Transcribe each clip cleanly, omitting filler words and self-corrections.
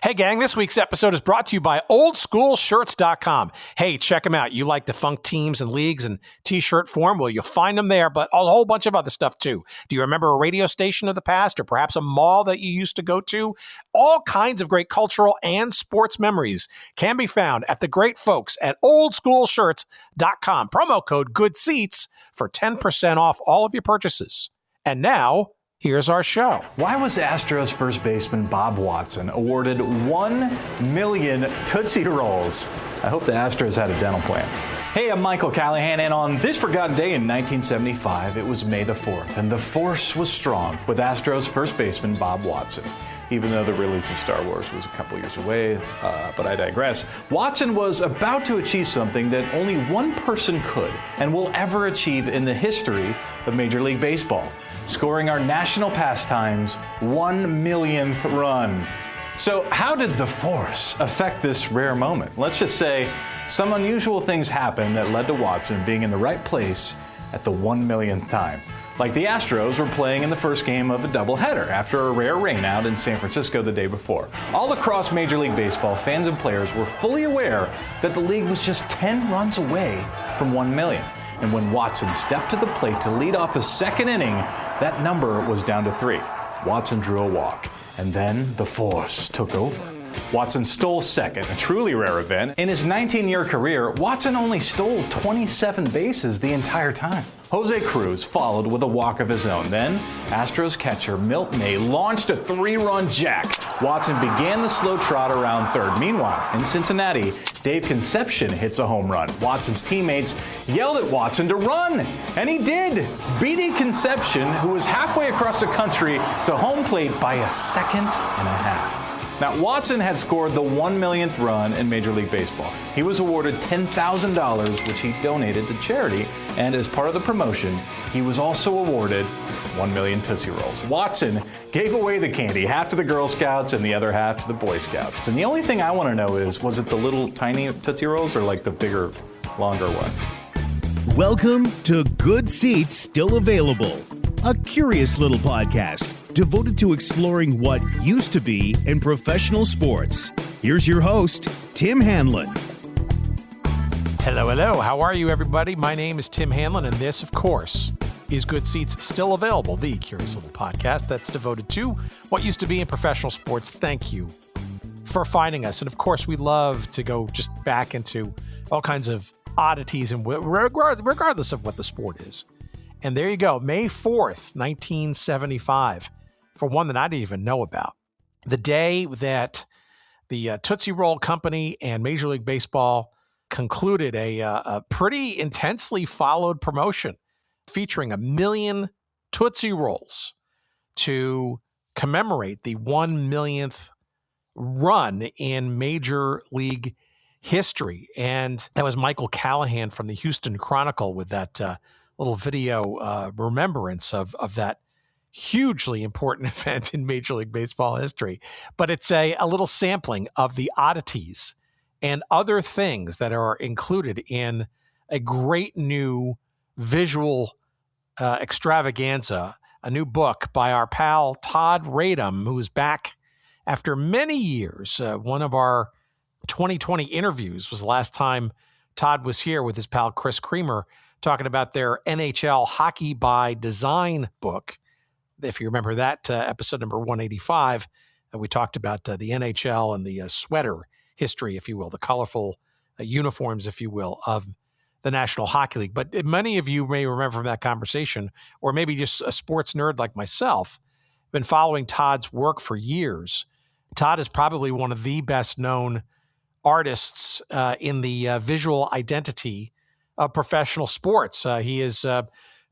Hey gang, this week's episode is brought to you by oldschoolshirts.com. Hey, check them out. You like defunct teams and leagues and t-shirt form? Well, you'll find them there, but a whole bunch of other stuff too. Do you remember a radio station of the past or perhaps a mall that you used to go to? All kinds of great cultural and sports memories can be found at the great folks at oldschoolshirts.com. Promo code GOODSEATS for 10% off all of your purchases. And now, here's our show. Why was Astros first baseman Bob Watson awarded 1 million Tootsie Rolls? I hope the Astros had a dental plan. Hey, I'm Michael Callahan, and on this forgotten day in 1975, it was May the 4th, and the force was strong with Astros first baseman Bob Watson. Even though the release of Star Wars was a couple years away, but I digress. Watson was about to achieve something that only one person could and will ever achieve in the history of Major League Baseball: scoring our national pastime's 1 millionth run. So how did the force affect this rare moment? Let's just say some unusual things happened that led to Watson being in the right place at the 1 millionth time. Like the Astros were playing in the first game of a doubleheader after a rare rainout in San Francisco the day before. All across Major League Baseball, fans and players were fully aware that the league was just 10 runs away from 1 million. And when Watson stepped to the plate to lead off the second inning, that number was down to 3. Watson drew a walk, and then the force took over. Watson stole second, a truly rare event. In his 19-year career, Watson only stole 27 bases the entire time. Jose Cruz followed with a walk of his own. Then, Astros catcher Milt May launched a 3-run jack. Watson began the slow trot around third. Meanwhile, in Cincinnati, Dave Concepcion hits a home run. Watson's teammates yelled at Watson to run, and he did, beating Concepcion, who was halfway across the country, to home plate by a second and a half. Now, Watson had scored the 1 millionth run in Major League Baseball. He was awarded $10,000, which he donated to charity, and as part of the promotion, he was also awarded 1 million Tootsie Rolls. Watson gave away the candy, half to the Girl Scouts and the other half to the Boy Scouts. And the only thing I want to know is, was it the little tiny Tootsie Rolls or like the bigger, longer ones? Welcome to Good Seats Still Available, a curious little podcast devoted to exploring what used to be in professional sports. Here's your host, Tim Hanlon. Hello. How are you, everybody? My name is Tim Hanlon, and this, of course, is Good Seats Still Available, the curious little podcast that's devoted to what used to be in professional sports. Thank you for finding us. And, of course, we love to go just back into all kinds of oddities, and regardless of what the sport is. And there you go, May 4th, 1975. For one that I didn't even know about. The day that the Tootsie Roll Company and Major League Baseball concluded a pretty intensely followed promotion featuring 1 million Tootsie Rolls to commemorate the 1 millionth run in Major League history. And that was Michael Callahan from the Houston Chronicle with that little video remembrance of that hugely important event in Major League Baseball history. But it's a little sampling of the oddities and other things that are included in a great new visual extravaganza, a new book by our pal Todd Radom, who is back after many years. One of our 2020 interviews was the last time Todd was here with his pal Chris Creamer talking about their NHL Hockey by Design book. If you remember that episode number 185, we talked about the NHL and the sweater history, if you will, the colorful uniforms, if you will, of the National Hockey League. But many of you may remember from that conversation, or maybe just a sports nerd like myself, been following Todd's work for years. Todd is probably one of the best known artists in the visual identity of professional sports. He is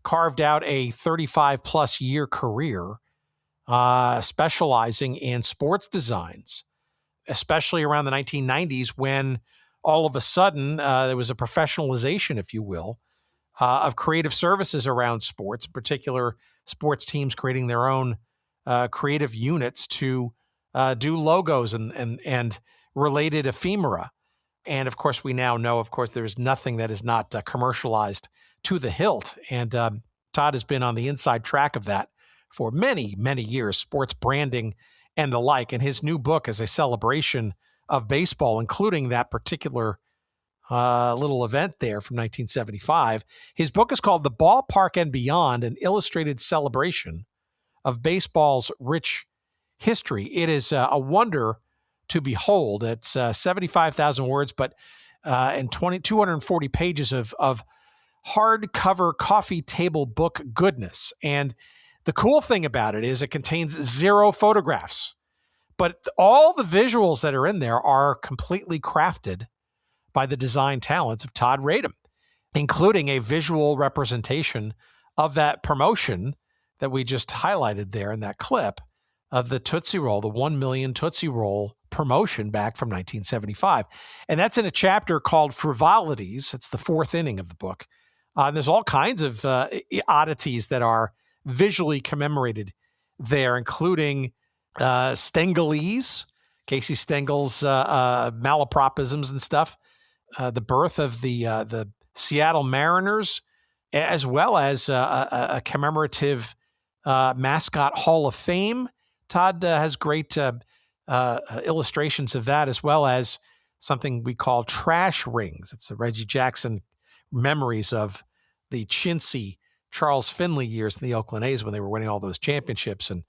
carved out a 35-plus year career specializing in sports designs, especially around the 1990s when all of a sudden there was a professionalization, if you will, of creative services around sports, in particular sports teams creating their own creative units to do logos and related ephemera. And, of course, we now know, of course, there's nothing that is not commercialized to the hilt. And Todd has been on the inside track of that for many, many years, sports branding and the like. And his new book is a celebration of baseball, including that particular little event there from 1975. His book is called The Ballpark and Beyond, an illustrated celebration of baseball's rich history. It is a wonder to behold. It's 75,000 words, but and 240 pages of hardcover coffee table book goodness. And the cool thing about it is it contains 0 photographs, but all the visuals that are in there are completely crafted by the design talents of Todd Radom, including a visual representation of that promotion that we just highlighted there in that clip of the Tootsie Roll, the 1 million Tootsie Roll promotion back from 1975. And that's in a chapter called Frivolities. It's the 4th inning of the book. And there's all kinds of oddities that are visually commemorated there, including Stengelese, Casey Stengel's malapropisms and stuff, the birth of the Seattle Mariners, as well as a commemorative mascot Hall of Fame. Todd has great illustrations of that, as well as something we call trash rings. It's the Reggie Jackson memories of the chintzy Charles Finley years in the Oakland A's when they were winning all those championships, and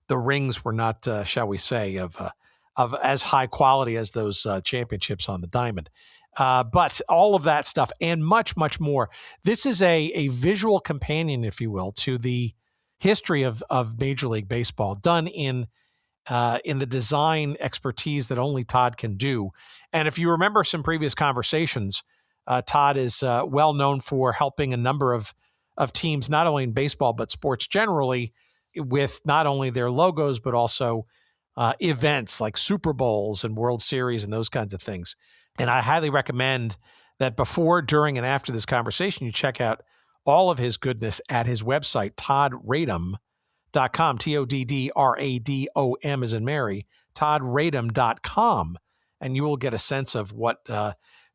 the rings were not, shall we say, of as high quality as those championships on the diamond. But all of that stuff and much, much more. This is a visual companion, if you will, to the history of Major League Baseball, done in the design expertise that only Todd can do. And if you remember some previous conversations, Todd is well known for helping a number of teams, not only in baseball, but sports generally, with not only their logos, but also events like Super Bowls and World Series and those kinds of things. And I highly recommend that before, during, and after this conversation, you check out all of his goodness at his website, toddradom.com, TODDRADOM as in Mary, toddradom.com. And you will get a sense of what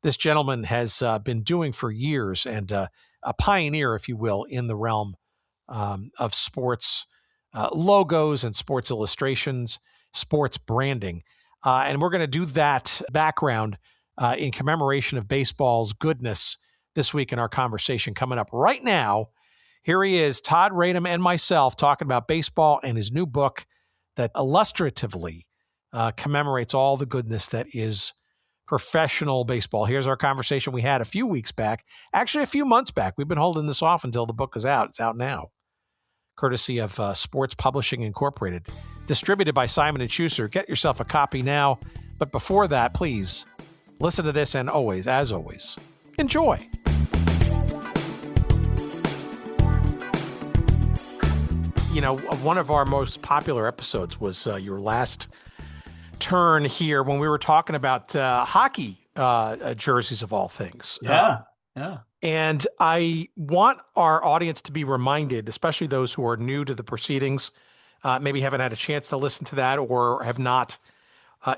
this gentleman has been doing for years, and a pioneer, if you will, in the realm of sports logos and sports illustrations, sports branding. And we're going to do that background in commemoration of baseball's goodness this week in our conversation coming up right now. Here he is, Todd Radom, and myself talking about baseball and his new book that illustratively commemorates all the goodness that is professional baseball. Here's our conversation we had a few weeks back, actually a few months back. We've been holding this off until the book is out. It's out now, courtesy of Sports Publishing Incorporated, distributed by Simon & Schuster. Get yourself a copy now. But before that, please listen to this, and always, as always, enjoy. You know, one of our most popular episodes was your last turn here when we were talking about hockey jerseys of all things. Yeah. And I want our audience to be reminded, especially those who are new to the proceedings, maybe haven't had a chance to listen to that or have not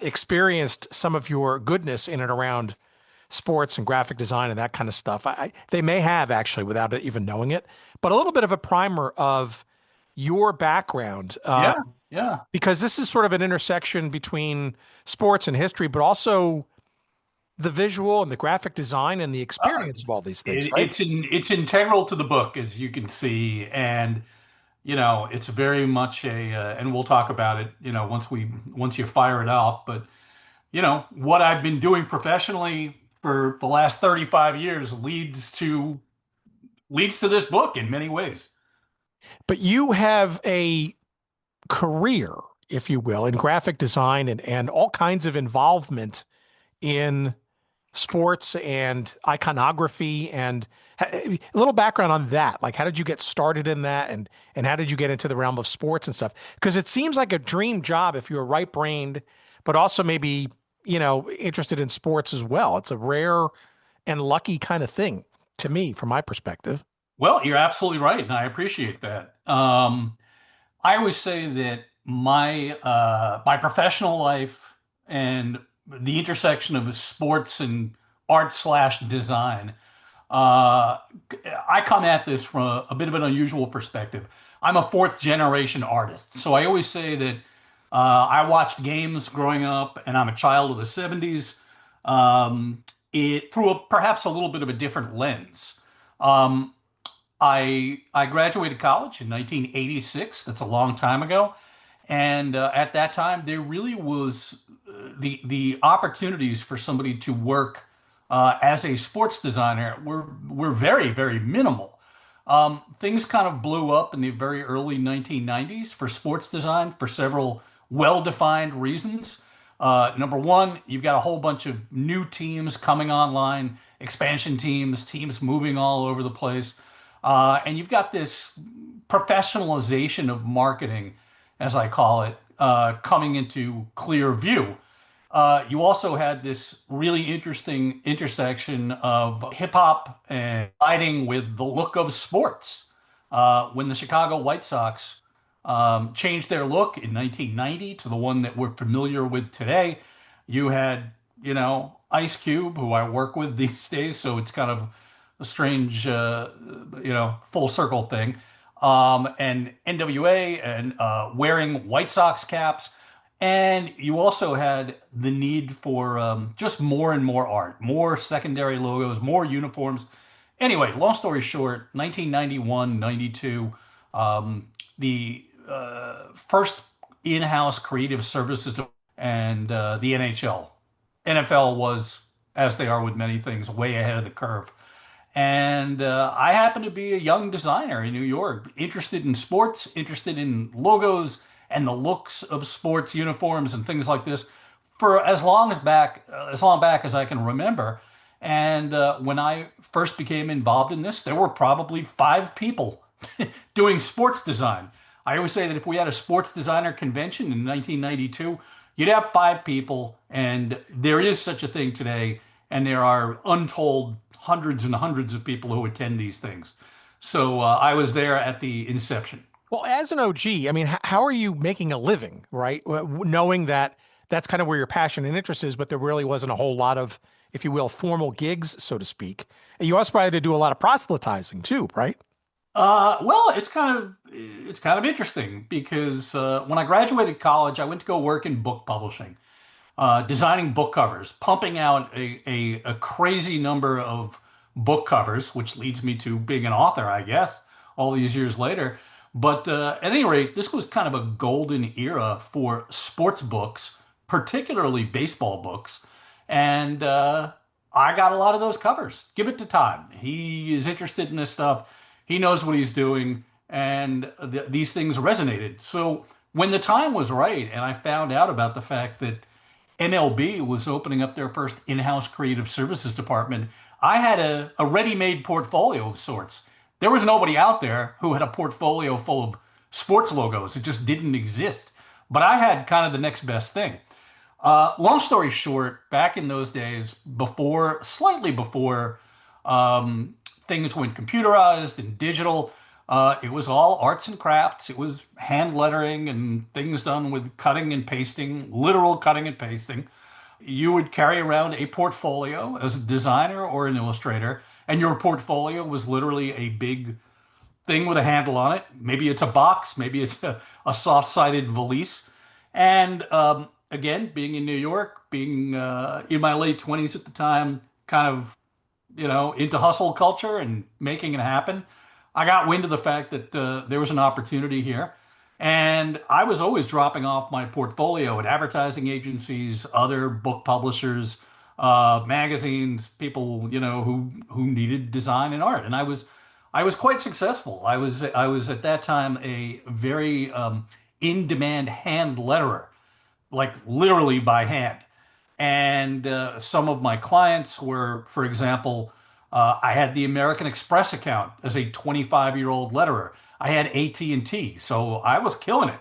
experienced some of your goodness in and around sports and graphic design and that kind of stuff. They may have, actually, without even knowing it, but a little bit of a primer of your background. Yeah. Because this is sort of an intersection between sports and history, but also the visual and the graphic design and the experience of all these things, right? It's integral to the book, as you can see. And, you know, it's very much and we'll talk about it, you know, once you fire it off. But, you know, what I've been doing professionally for the last 35 years leads to this book in many ways. But you have a career, if you will, in graphic design and all kinds of involvement in sports and iconography, and a little background on that. Like, how did you get started in that, and how did you get into the realm of sports and stuff? Because it seems like a dream job if you're right-brained, but also maybe, you know, interested in sports as well. It's a rare and lucky kind of thing to me, from my perspective. Well, you're absolutely right, and I appreciate that. I always say that my professional life and the intersection of sports and art/design, I come at this from a bit of an unusual perspective. I'm a 4th generation artist, so I always say that I watched games growing up, and I'm a child of the 70s. It through perhaps a little bit of a different lens. Um, I graduated college in 1986. That's a long time ago, and at that time there really was the opportunities for somebody to work as a sports designer were very minimal. Things kind of blew up in the very early 1990s for sports design for several well-defined reasons. Number one, you've got a whole bunch of new teams coming online, expansion teams, teams moving all over the place. And you've got this professionalization of marketing, as I call it, coming into clear view. You also had this really interesting intersection of hip hop and lighting with the look of sports. When the Chicago White Sox changed their look in 1990 to the one that we're familiar with today, you had, Ice Cube, who I work with these days, so it's kind of a strange, full circle thing, and NWA and wearing White Sox caps. And you also had the need for just more and more art, more secondary logos, more uniforms. Anyway, long story short, 1991, 92, the first in-house creative services and the NHL. NFL was, as they are with many things, way ahead of the curve. And I happen to be a young designer in New York, interested in sports, interested in logos and the looks of sports uniforms and things like this for as long back as I can remember. And when I first became involved in this, there were probably 5 people doing sports design. I always say that if we had a sports designer convention in 1992, you'd have 5 people, and there is such a thing today, and there are untold hundreds and hundreds of people who attend these things. So I was there at the inception. Well, as an OG, I mean, how are you making a living, right? Knowing that that's kind of where your passion and interest is, but there really wasn't a whole lot of, if you will, formal gigs, so to speak. And you also probably had to do a lot of proselytizing too, right? Well, it's kind of interesting because when I graduated college, I went to go work in book publishing, designing book covers, pumping out a crazy number of book covers, which leads me to being an author, I guess, all these years later. But at any rate, this was kind of a golden era for sports books, particularly baseball books. And I got a lot of those covers. Give it to Todd. He is interested in this stuff. He knows what he's doing. And these things resonated. So when the time was right, and I found out about the fact that MLB was opening up their first in-house creative services department, I had a ready-made portfolio of sorts. There was nobody out there who had a portfolio full of sports logos. It just didn't exist. But I had kind of the next best thing. Long story short, back in those days, slightly before things went computerized and digital, it was all arts and crafts. It was hand lettering and things done with cutting and pasting, literal cutting and pasting. You would carry around a portfolio as a designer or an illustrator, and your portfolio was literally a big thing with a handle on it. Maybe it's a box, maybe it's a soft-sided valise. And again, being in New York, being in my late 20s at the time, kind of, into hustle culture and making it happen, I got wind of the fact that there was an opportunity here. And I was always dropping off my portfolio at advertising agencies, other book publishers, magazines, people, who needed design and art. And I was quite successful. I was at that time a very in-demand hand letterer, like literally by hand. And some of my clients were, for example, I had the American Express account as a 25-year-old letterer. I had AT&T, so I was killing it.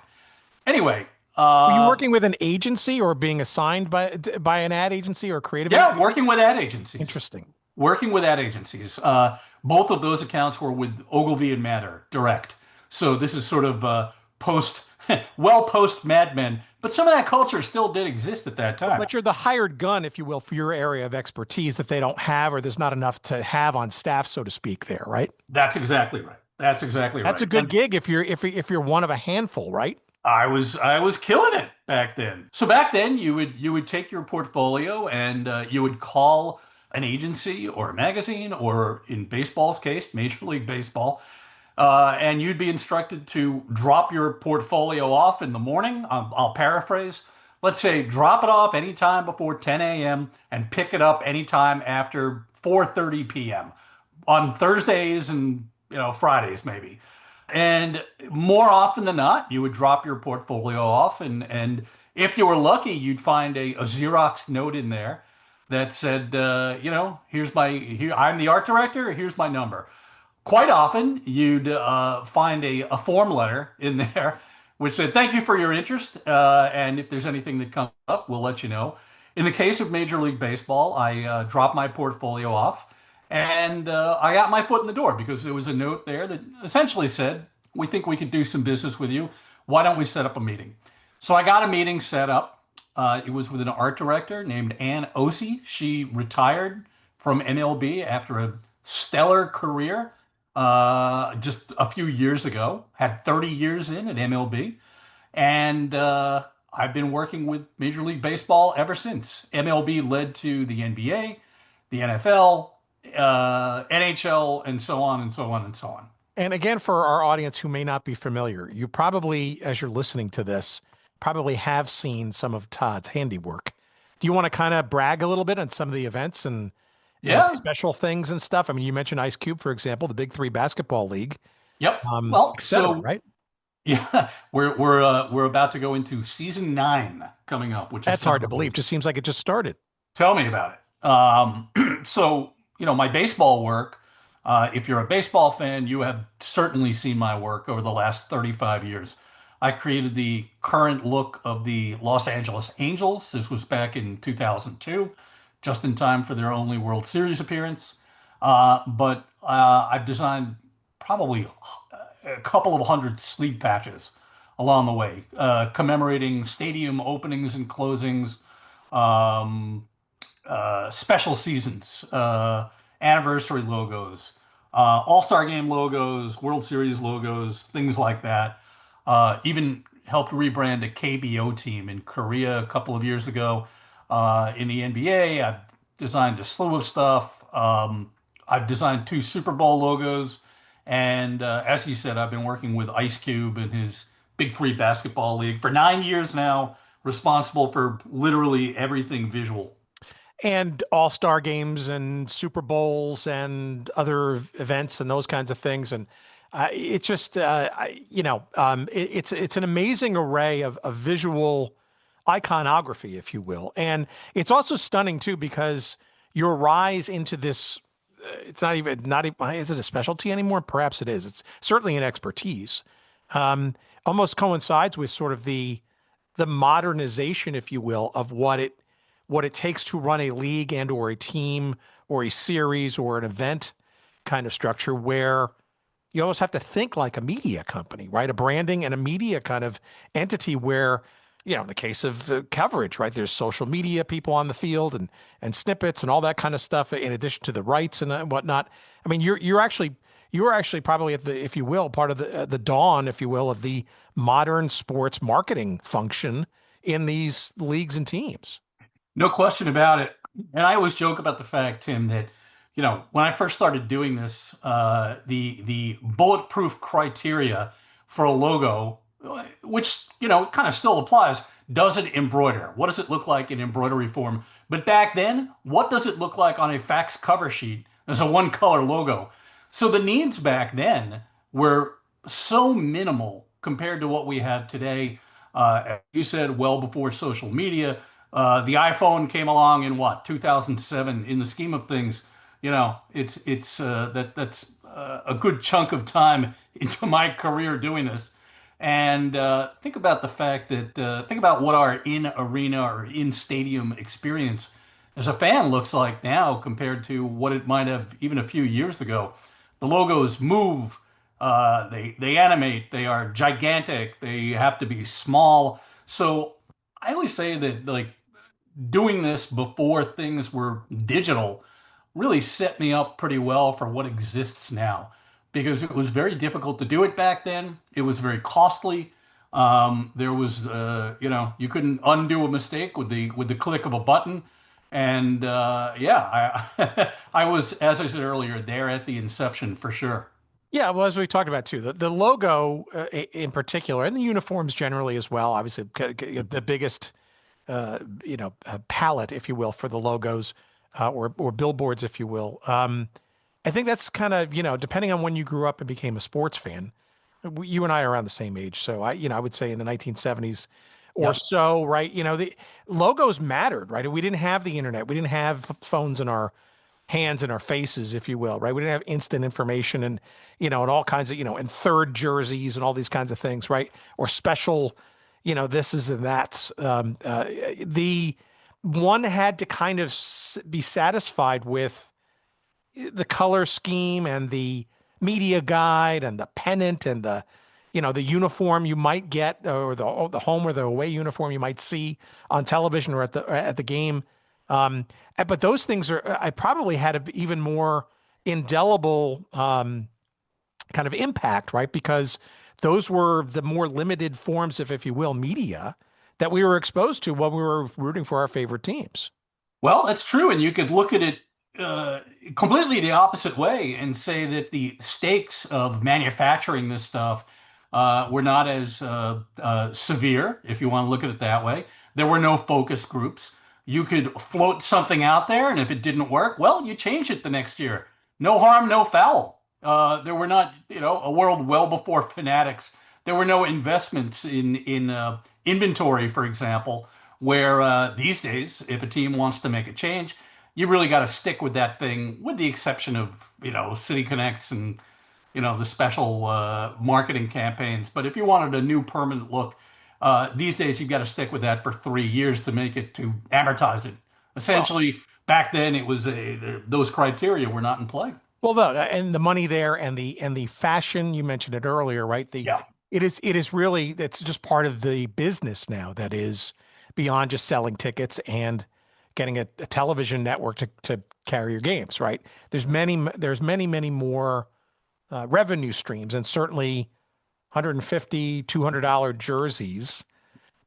Anyway, were you working with an agency or being assigned by an ad agency or creative? Yeah, working with ad agencies. Interesting. Working with ad agencies. Both of those accounts were with Ogilvy and Mather direct. So this is sort of post Mad Men, but some of that culture still did exist at that time. But you're the hired gun, if you will, for your area of expertise that they don't have, or there's not enough to have on staff, so to speak. There, right? That's exactly right. That's a good gig if you're one of a handful, right? I was killing it. back then. So back then, you would take your portfolio and you would call an agency or a magazine, or in baseball's case, Major League Baseball, and you'd be instructed to drop your portfolio off in the morning. I'll paraphrase. Let's say drop it off anytime before 10 a.m. and pick it up anytime after 4:30 p.m. on Thursdays and Fridays maybe. And more often than not, you would drop your portfolio off, and if you were lucky, you'd find a Xerox note in there that said, here I'm the art director. Here's my number. Quite often, you'd find a form letter in there which said, "Thank you for your interest, and if there's anything that comes up, we'll let you know." In the case of Major League Baseball, I dropped my portfolio off, and I got my foot in the door because there was a note there that essentially said, "We think we could do some business with you. Why don't we set up a meeting?" So I got a meeting set up. It was with an art director named Ann Ossie. She retired from MLB after a stellar career just a few years ago, had 30 years in at MLB. And I've been working with Major League Baseball ever since. MLB led to the NBA, the NFL, NHL, and so on and so on and so on. And again, for our audience who may not be familiar, you probably, as you're listening to this, probably have seen some of Todd's handiwork. Do you want to kind of brag a little bit on some of the events and special things and stuff? I mean, you mentioned Ice Cube, for example, the Big Three Basketball League. Yep. Et cetera, right? Yeah, we're about to go into season 9 coming up, which that's hard to believe. Just seems like it just started. Tell me about it. So, my baseball work, if you're a baseball fan, you have certainly seen my work over the last 35 years. I created the current look of the Los Angeles Angels. This was back in 2002, just in time for their only World Series appearance. But I've designed probably a couple of hundred sleeve patches along the way, commemorating stadium openings and closings, special seasons, anniversary logos, All-Star Game logos, World Series logos, things like that. Even helped rebrand a KBO team in Korea a couple of years ago. In the NBA, I've designed a slew of stuff. I've designed 2 Super Bowl logos. And as he said, I've been working with Ice Cube and his Big Three Basketball League for 9 years now, responsible for literally everything visual. And all-star games and Super Bowls and other events and those kinds of things. And it's just, it's an amazing array of visual iconography, if you will. And it's also stunning, too, because your rise into this, it's not even, is it a specialty anymore? Perhaps it is. It's certainly an expertise. Almost coincides with sort of the modernization, if you will, of what it takes to run a league and or a team or a series or an event kind of structure where you almost have to think like a media company, right? A branding and a media kind of entity where, in the case of the coverage, right? There's social media people on the field and snippets and all that kind of stuff in addition to the rights and whatnot. I mean, you're actually probably at the, if you will, part of the dawn, if you will, of the modern sports marketing function in these leagues and teams. No question about it. And I always joke about the fact, Tim, that, when I first started doing this, the bulletproof criteria for a logo, which, kind of still applies, does it embroider? What does it look like in embroidery form? But back then, what does it look like on a fax cover sheet as a one-color logo? So the needs back then were so minimal compared to what we have today. As you said, well before social media. The iPhone came along in 2007. In the scheme of things, that's a good chunk of time into my career doing this. And think about the fact that think about what our in-arena or in-stadium experience as a fan looks like now compared to what it might have even a few years ago. The logos move, they animate, they are gigantic, they have to be small. So I always say that doing this before things were digital really set me up pretty well for what exists now, because it was very difficult to do it back then. It was very costly. There was, you couldn't undo a mistake with the click of a button. And yeah, I was, as I said earlier, there at the inception for sure. Yeah, well, as we talked about too, the logo in particular, and the uniforms generally as well. Obviously, the biggest palette, if you will, for the logos or billboards, if you will. I think that's kind of depending on when you grew up and became a sports fan. You and I are around the same age, so I would say in the 1970s or Yep. so, right? The logos mattered, right? We didn't have the internet, we didn't have phones in our hands and our faces, if you will, right? We didn't have instant information and all kinds of, and third jerseys and all these kinds of things, right? Or special, this is and that's. The one had to kind of be satisfied with the color scheme and the media guide and the pennant and the uniform you might get or the home or the away uniform you might see on television or at the game. But those things I probably had an even more indelible kind of impact, right? Because those were the more limited forms of, if you will, media that we were exposed to when we were rooting for our favorite teams. Well, that's true, and you could look at it completely the opposite way and say that the stakes of manufacturing this stuff were not as severe, if you want to look at it that way. There were no focus groups. You could float something out there, and if it didn't work, well, you change it the next year. No harm, no foul. There were not, a world well before Fanatics. There were no investments in inventory, for example, where these days, if a team wants to make a change, you really got to stick with that thing, with the exception of, City Connects and, the special marketing campaigns. But if you wanted a new permanent look, these days you've got to stick with that for 3 years to make it, to amortize it. Essentially, back then it was those criteria were not in play. Well, and the money there and the fashion, you mentioned it earlier, right? Yeah. It is really, it's just part of the business now that is beyond just selling tickets and getting a television network to carry your games, right? There's many more revenue streams, and certainly $150, $200 jerseys,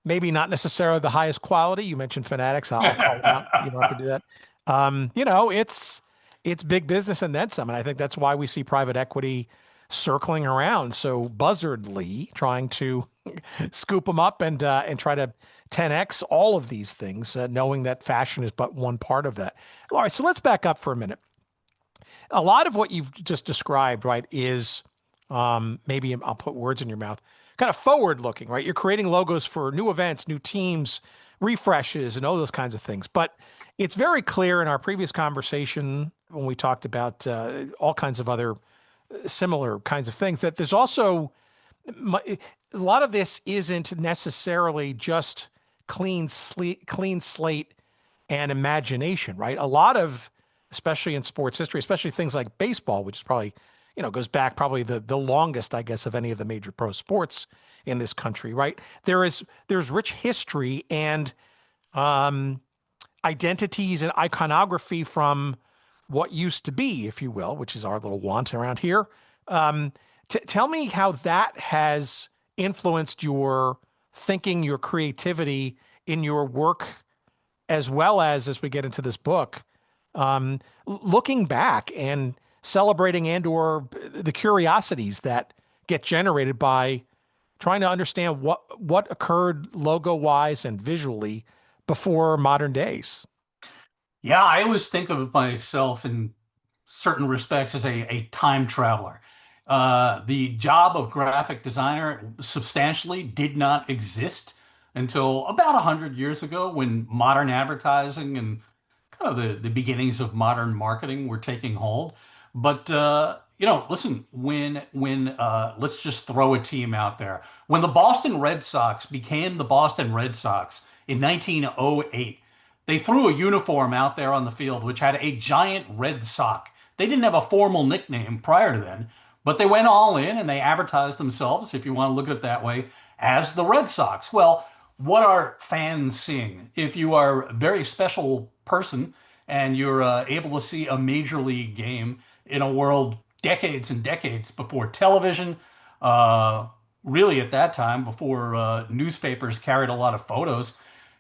maybe not necessarily the highest quality. You mentioned Fanatics. I'll call it out. You don't have to do that. It's big business and then some. And I think that's why we see private equity circling around so buzzardly, trying to scoop them up and try to 10x all of these things, knowing that fashion is but one part of that. All right, so let's back up for a minute. A lot of what you've just described, right, is maybe I'll put words in your mouth, kind of forward looking, right? You're creating logos for new events, new teams, refreshes, and all those kinds of things. But it's very clear in our previous conversation when we talked about all kinds of other similar kinds of things that there's also a lot of this isn't necessarily just clean slate and imagination, right? A lot of, especially in sports history, especially things like baseball, which is probably, goes back probably the longest, I guess, of any of the major pro sports in this country, right? There's rich history and identities and iconography from what used to be, if you will, which is our little want around here. Tell me how that has influenced your thinking, your creativity in your work, as well as we get into this book, looking back and celebrating and or the curiosities that get generated by trying to understand what occurred logo wise and visually before modern days. Yeah, I always think of myself in certain respects as a time traveler. The job of graphic designer substantially did not exist until about 100 years ago when modern advertising and kind of the beginnings of modern marketing were taking hold. But listen, when let's just throw a team out there. When the Boston Red Sox became the Boston Red Sox in 1908, they threw a uniform out there on the field which had a giant red sock. They didn't have a formal nickname prior to then, but they went all in and they advertised themselves, if you want to look at it that way, as the Red Sox. Well, what are fans seeing? If you are a very special person and you're able to see a major league game in a world decades and decades before television, really at that time, before newspapers carried a lot of photos,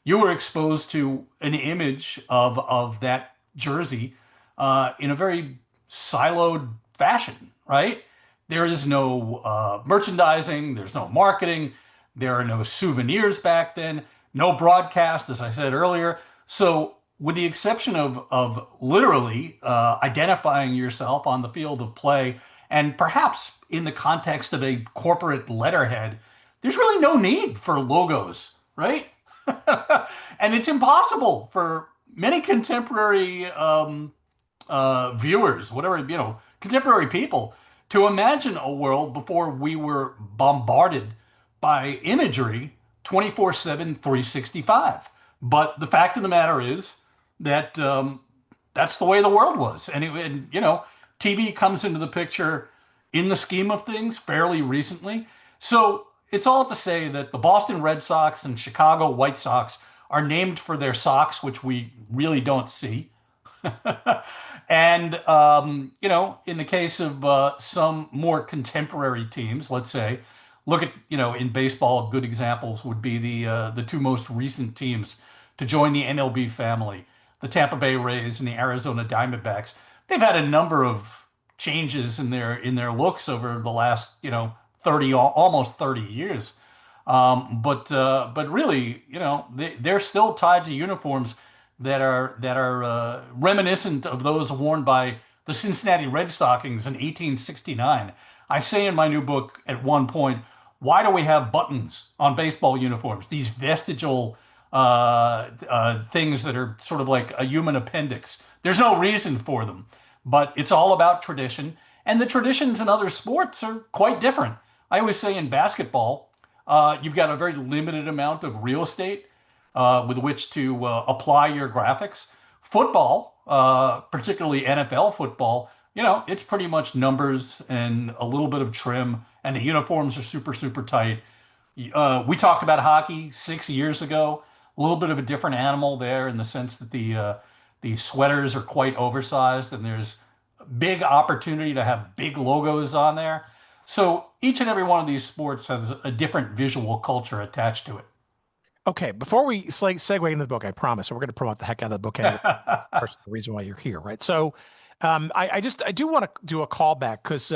you were exposed to an image of that jersey in a very siloed fashion, right? There is no merchandising, there's no marketing, there are no souvenirs back then, no broadcast, as I said earlier. So, with the exception of literally identifying yourself on the field of play, and perhaps in the context of a corporate letterhead, there's really no need for logos, right? And it's impossible for many contemporary viewers, whatever, contemporary people, to imagine a world before we were bombarded by imagery 24/7, 365. But the fact of the matter is that that's the way the world was. And TV comes into the picture in the scheme of things fairly recently. So it's all to say that the Boston Red Sox and Chicago White Sox are named for their socks, which we really don't see. And, in the case of some more contemporary teams, let's say, look at, in baseball, good examples would be the two most recent teams to join the MLB family, the Tampa Bay Rays and the Arizona Diamondbacks. They've had a number of changes in their looks over the last, 30, almost 30 years. But really, they're still tied to uniforms that are reminiscent of those worn by the Cincinnati Red Stockings in 1869. I say in my new book at one point, why do we have buttons on baseball uniforms? These vestigial things that are sort of like a human appendix. There's no reason for them, but it's all about tradition. And the traditions in other sports are quite different. I always say in basketball, you've got a very limited amount of real estate with which to apply your graphics. Football, particularly NFL football, it's pretty much numbers and a little bit of trim, and the uniforms are super, super tight. We talked about hockey 6 years ago, a little bit of a different animal there in the sense that the sweaters are quite oversized and there's big opportunity to have big logos on there. So each and every one of these sports has a different visual culture attached to it. Okay, before we segue into the book, I promise, we're going to promote the heck out of the book. Anyway. First, the reason why you're here, right? So, I do want to do a callback because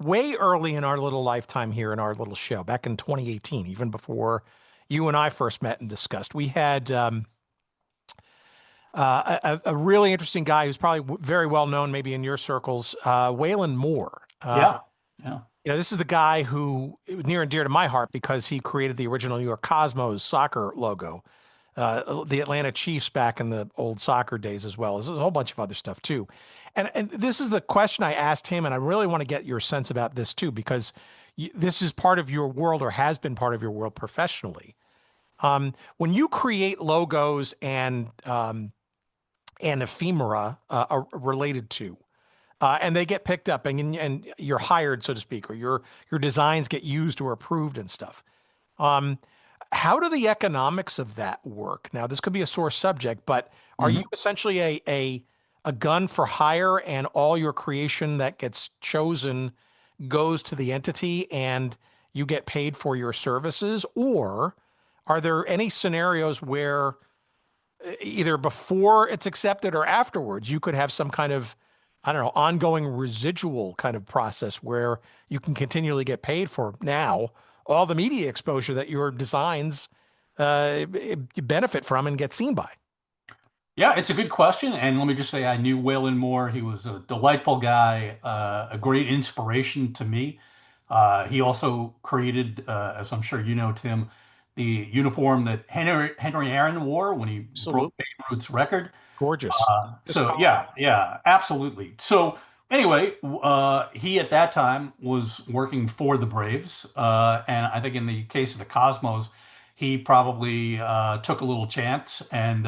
way early in our little lifetime here in our little show, back in 2018, even before you and I first met and discussed, we had a really interesting guy who's probably very well known, maybe in your circles, Waylon Moore. Yeah. This is the guy who was near and dear to my heart because he created the original New York Cosmos soccer logo, the Atlanta Chiefs back in the old soccer days as well. There's a whole bunch of other stuff too. And this is the question I asked him, and I really want to get your sense about this too, because this is part of your world or has been part of your world professionally. When you create logos and ephemera related to, and they get picked up and you're hired, so to speak, or your designs get used or approved and stuff. How do the economics of that work? Now, this could be a sore subject, but are you essentially a gun for hire and all your creation that gets chosen goes to the entity and you get paid for your services? Or are there any scenarios where either before it's accepted or afterwards, you could have some kind of, I don't know, ongoing residual kind of process where you can continually get paid for now all the media exposure that your designs benefit from and get seen by? Yeah, it's a good question. And let me just say, I knew Waylon Moore. He was a delightful guy, a great inspiration to me. He also created, as I'm sure you know, Tim, the uniform that Henry Aaron wore when he broke Babe Ruth's record. Gorgeous. Yeah, absolutely. So anyway, he at that time was working for the Braves. And I think in the case of the Cosmos, he probably took a little chance. And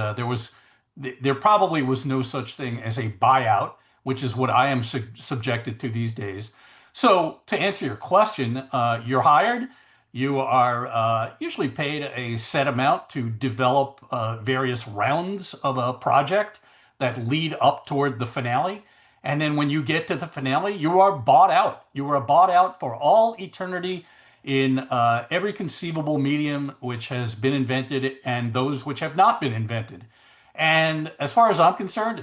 there probably was no such thing as a buyout, which is what I am subjected to these days. So to answer your question, you're hired. You are usually paid a set amount to develop various rounds of a project that lead up toward the finale. And then when you get to the finale, you are bought out. You are bought out for all eternity. in every conceivable medium which has been invented and those which have not been invented. And as far as I'm concerned,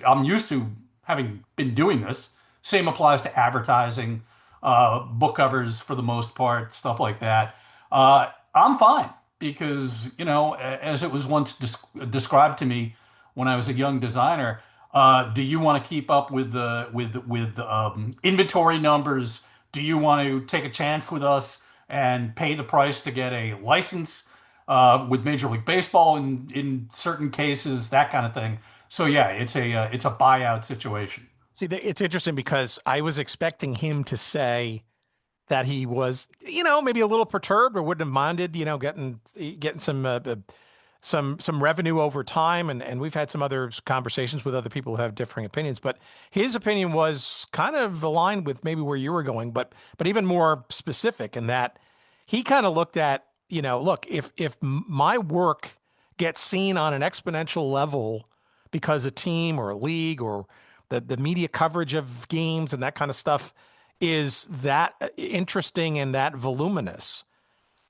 I'm used to having been doing this. Same applies to advertising, book covers for the most part, stuff like that. I'm fine because, as it was once described to me when I was a young designer, do you want to keep up with inventory numbers? Do you want to take a chance with us and pay the price to get a license with Major League Baseball in certain cases, that kind of thing? So yeah, it's a buyout situation. See, it's interesting because I was expecting him to say that he was, maybe a little perturbed or wouldn't have minded, getting some revenue over time. And we've had some other conversations with other people who have differing opinions, but his opinion was kind of aligned with maybe where you were going, but even more specific in that he kind of looked at, look, if my work gets seen on an exponential level because a team or a league or the media coverage of games and that kind of stuff is that interesting and that voluminous,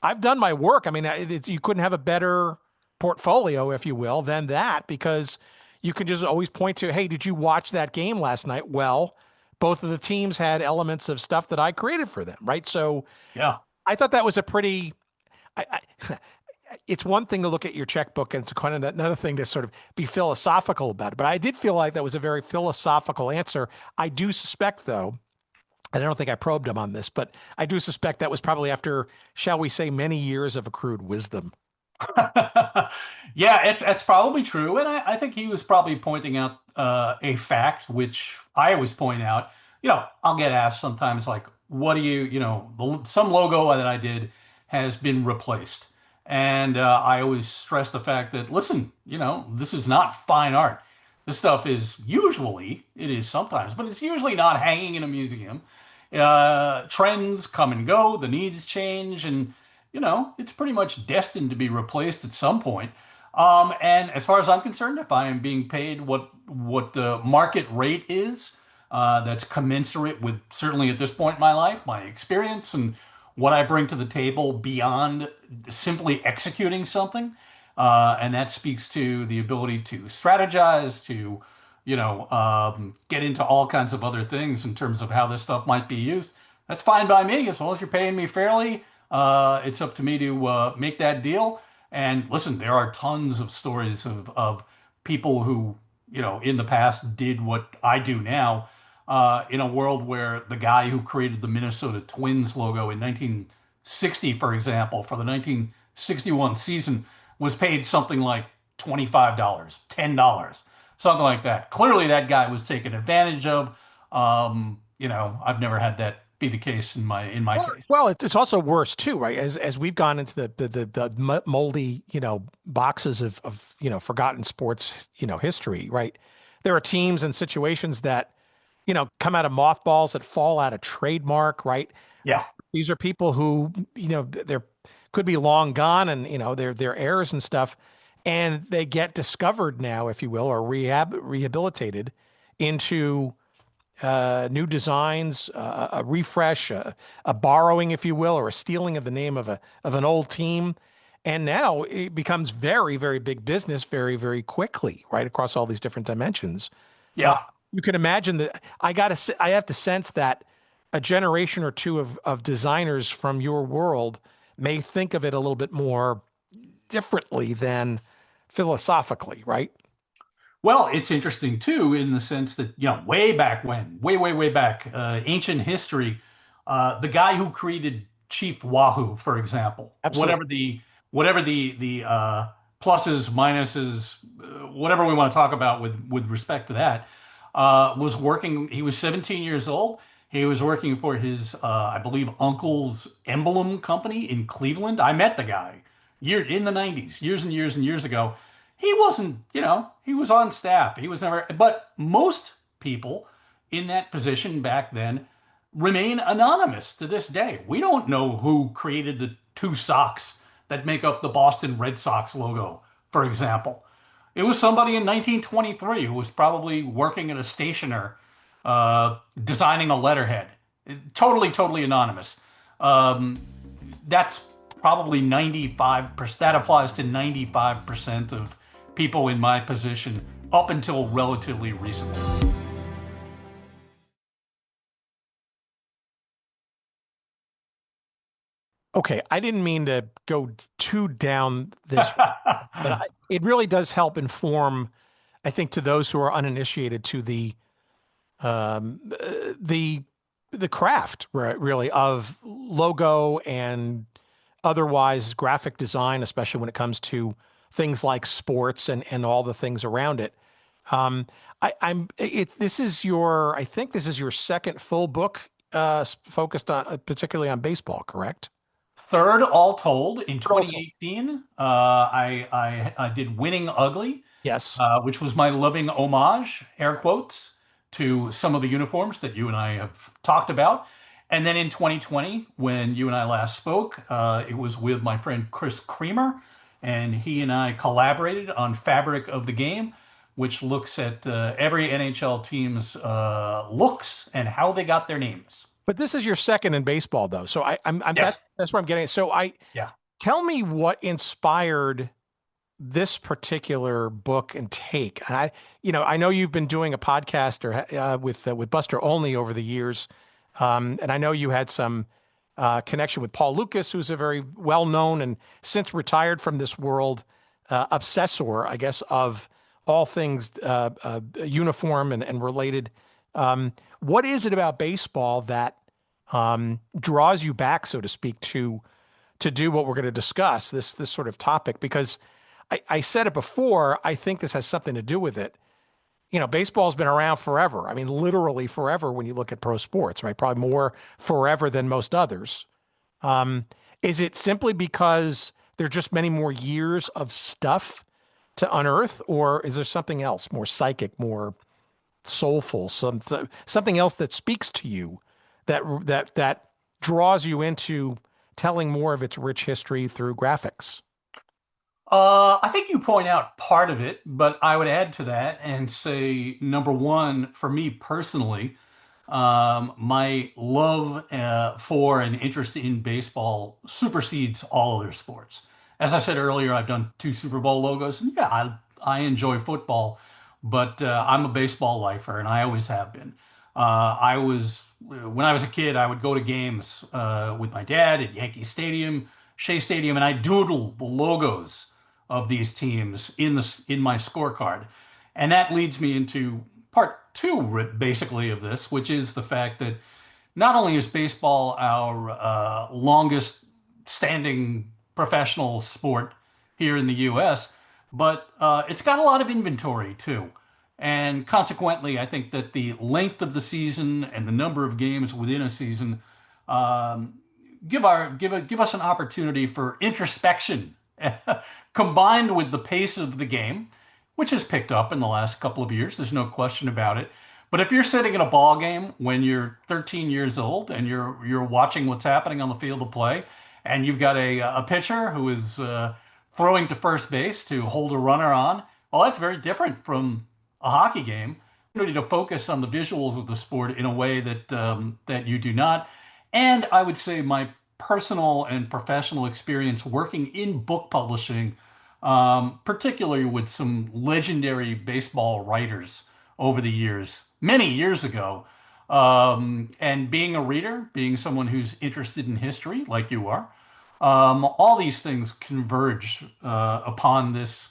I've done my work. I mean, you couldn't have a better portfolio, if you will, than that, because you can just always point to, hey, did you watch that game last night? Well, both of the teams had elements of stuff that I created for them, right? So yeah, I thought that was a pretty, it's one thing to look at your checkbook and it's kind of another thing to sort of be philosophical about it. But I did feel like that was a very philosophical answer. I do suspect, though, and I don't think I probed him on this, but I do suspect that was probably after, shall we say, many years of accrued wisdom. Yeah, that's probably true. And I think he was probably pointing out a fact, which I always point out. I'll get asked sometimes, like, what do some logo that I did has been replaced. And I always stress the fact that, listen, this is not fine art. This stuff it is sometimes, but it's usually not hanging in a museum. Trends come and go, the needs change, and it's pretty much destined to be replaced at some point. And as far as I'm concerned, if I am being paid what the market rate is, that's commensurate with, certainly at this point in my life, my experience and what I bring to the table beyond simply executing something, and that speaks to the ability to strategize, to get into all kinds of other things in terms of how this stuff might be used. That's fine by me, as long as you're paying me fairly. It's up to me to make that deal. And listen, there are tons of stories of people who, in the past did what I do now, in a world where the guy who created the Minnesota Twins logo in 1960, for example, for the 1961 season, was paid something like $25, $10, something like that. Clearly, that guy was taken advantage of. I've never had that be the case in my case. Well, it's also worse too, right? As we've gone into the moldy, boxes of forgotten sports, history, right? There are teams and situations that, come out of mothballs, that fall out of trademark, right? Yeah. These are people who, they're could be long gone and, they're heirs and stuff, and they get discovered now, if you will, or rehabilitated into new designs, a refresh, a borrowing, if you will, or a stealing of the name of an old team. And now it becomes very, very big business very, very quickly, right, across all these different dimensions. Yeah. You can imagine that I have to sense that a generation or two of designers from your world may think of it a little bit more differently than philosophically, right? Well, it's interesting too, in the sense that, way back when, way back, ancient history, the guy who created Chief Wahoo, for example, Absolutely. whatever the pluses, minuses, whatever we want to talk about with respect to that, was working. He was 17 years old. He was working for his, I believe, uncle's emblem company in Cleveland. I met the guy in the 90s, years and years and years ago. He wasn't, he was on staff. He was never, but most people in that position back then remain anonymous to this day. We don't know who created the two socks that make up the Boston Red Sox logo, for example. It was somebody in 1923 who was probably working at a stationer, designing a letterhead. Totally, totally anonymous. that's probably 95%. That applies to 95% of people in my position up until relatively recently. Okay, I didn't mean to go too down this, but it really does help inform, I think, to those who are uninitiated to um, the the craft, really, of logo and otherwise graphic design, especially when it comes to things like sports and all the things around it. Um, this is your, I think this is your second full book, focused on particularly on baseball, correct? Third, all told, in Third all told. 2018, I did Winning Ugly, Yes. which was my loving homage, air quotes, to some of the uniforms that you and I have talked about. And then in 2020, when you and I last spoke, it was with my friend Chris Creamer, and he and I collaborated on Fabric of the Game, which looks at every NHL team's looks and how they got their names. But this is your second in baseball, though. So I'm Yes. that's where I'm getting. So Yeah. tell me what inspired this particular book and take. And I know you've been doing a podcast with Buster Olney over the years, and I know you had some connection with Paul Lucas, who's a very well known and since retired from this world obsessor, I guess, of all things uniform and related. What is it about baseball that draws you back, so to speak, to do what we're going to discuss, this sort of topic? Because I said it before, I think this has something to do with it. Baseball's been around forever. I mean, literally forever when you look at pro sports, right? Probably more forever than most others. Is it simply because there are just many more years of stuff to unearth, or is there something else, more psychic, more soulful, something else that speaks to you, that draws you into telling more of its rich history through graphics? I think you point out part of it, but I would add to that and say, number one, for me personally, my love for and interest in baseball supersedes all other sports. As I said earlier, I've done 2 Super Bowl logos, and yeah, I enjoy football, but I'm a baseball lifer, and I always have been. When I was a kid, I would go to games with my dad at Yankee Stadium, Shea Stadium, and I doodle the logos of these teams in my scorecard. And that leads me into part 2, basically, of this, which is the fact that not only is baseball our longest standing professional sport here in the US, but it's got a lot of inventory too. And consequently, I think that the length of the season and the number of games within a season give us an opportunity for introspection, combined with the pace of the game, which has picked up in the last couple of years. There's no question about it. But if you're sitting in a ball game when you're 13 years old and you're watching what's happening on the field of play, and you've got a pitcher who is throwing to first base to hold a runner on, well, that's very different from a hockey game. You need to focus on the visuals of the sport in a way that you do not. And I would say my personal and professional experience working in book publishing, particularly with some legendary baseball writers over the years, many years ago, and being a reader, being someone who's interested in history like you are, all these things converge upon this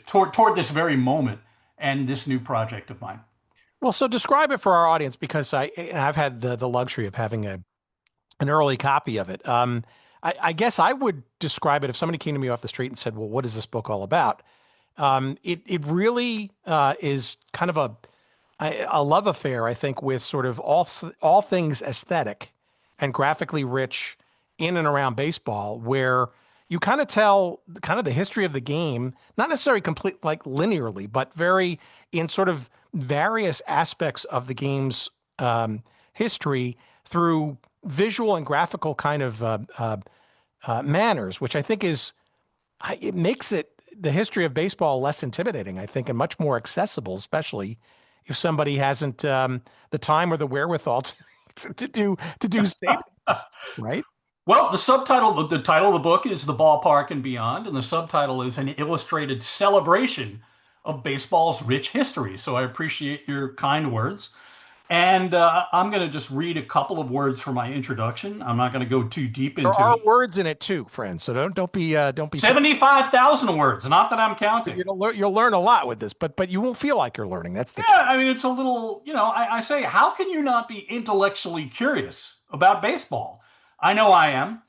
toward this very moment and this new project of mine. Well, so describe it for our audience, because I've had the luxury of having an early copy of it. I guess I would describe it, if somebody came to me off the street and said, well, what is this book all about? It really is kind of a love affair, I think, with sort of all things aesthetic and graphically rich in and around baseball, where you kind of tell kind of the history of the game, not necessarily complete like linearly, but very in sort of various aspects of the game's history through visual and graphical kind of manners, which I think it makes the history of baseball less intimidating, I think, and much more accessible, especially if somebody hasn't the time or the wherewithal to do statements, right? Well, the title of the book is The Ballpark and Beyond, and the subtitle is an illustrated celebration of baseball's rich history. So I appreciate your kind words. And I'm going to just read a couple of words for my introduction. I'm not going to go too deep There into are it. words in it too, friends. So don't be 75,000 words, not that I'm counting. you'll learn a lot with this, but you won't feel like you're learning. That's the key. Yeah, I mean, it's a little, I say, how can you not be intellectually curious about baseball? I know I am.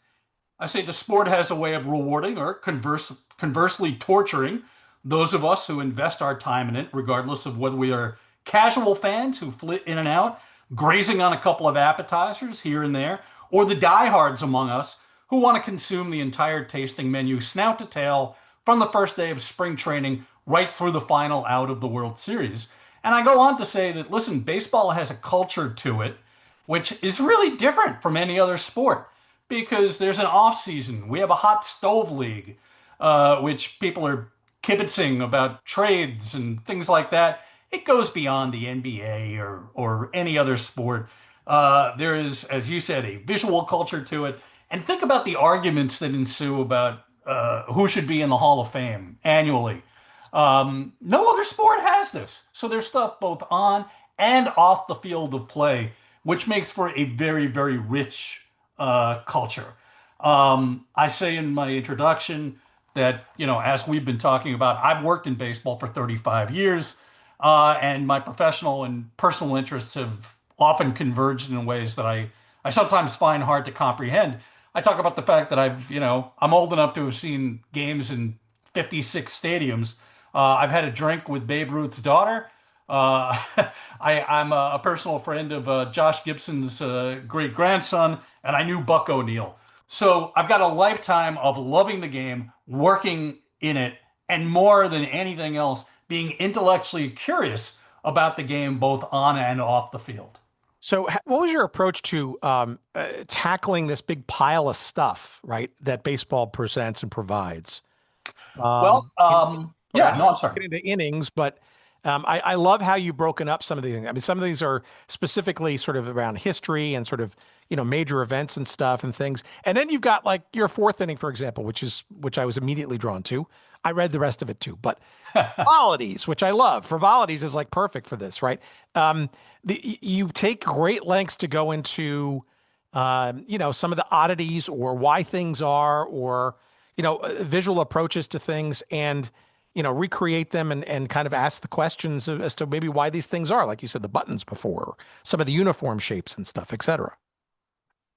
I say the sport has a way of rewarding or conversely torturing those of us who invest our time in it, regardless of whether we are casual fans who flit in and out, grazing on a couple of appetizers here and there, or the diehards among us who want to consume the entire tasting menu snout to tail from the first day of spring training right through the final out of the World Series. And I go on to say that, listen, baseball has a culture to it which is really different from any other sport because there's an off season. We have a hot stove league, which people are kibitzing about trades and things like that. It goes beyond the NBA or any other sport. There is, as you said, a visual culture to it. And think about the arguments that ensue about who should be in the Hall of Fame annually. No other sport has this. So there's stuff both on and off the field of play, which makes for a very, very rich culture. I say in my introduction that, as we've been talking about, I've worked in baseball for 35 years, and my professional and personal interests have often converged in ways that I sometimes find hard to comprehend. I talk about the fact that I'm old enough to have seen games in 56 stadiums. I've had a drink with Babe Ruth's daughter. I'm a personal friend of Josh Gibson's great grandson, and I knew Buck O'Neill. So I've got a lifetime of loving the game, working in it, and more than anything else, being intellectually curious about the game both on and off the field. So, what was your approach to tackling this big pile of stuff, right, that baseball presents and provides? Well, yeah, no, I'm sorry. Get into innings, but I love how you've broken up some of these. I mean, some of these are specifically sort of around history and sort of major events and stuff and things. And then you've got like your fourth inning, for example, which I was immediately drawn to. I read the rest of it too, but frivolities, which I love. Frivolities is like perfect for this, right? You take great lengths to go into, some of the oddities or why things are, or, visual approaches to things and, recreate them and kind of ask the questions as to maybe why these things are, like you said, the buttons before, some of the uniform shapes and stuff, et cetera.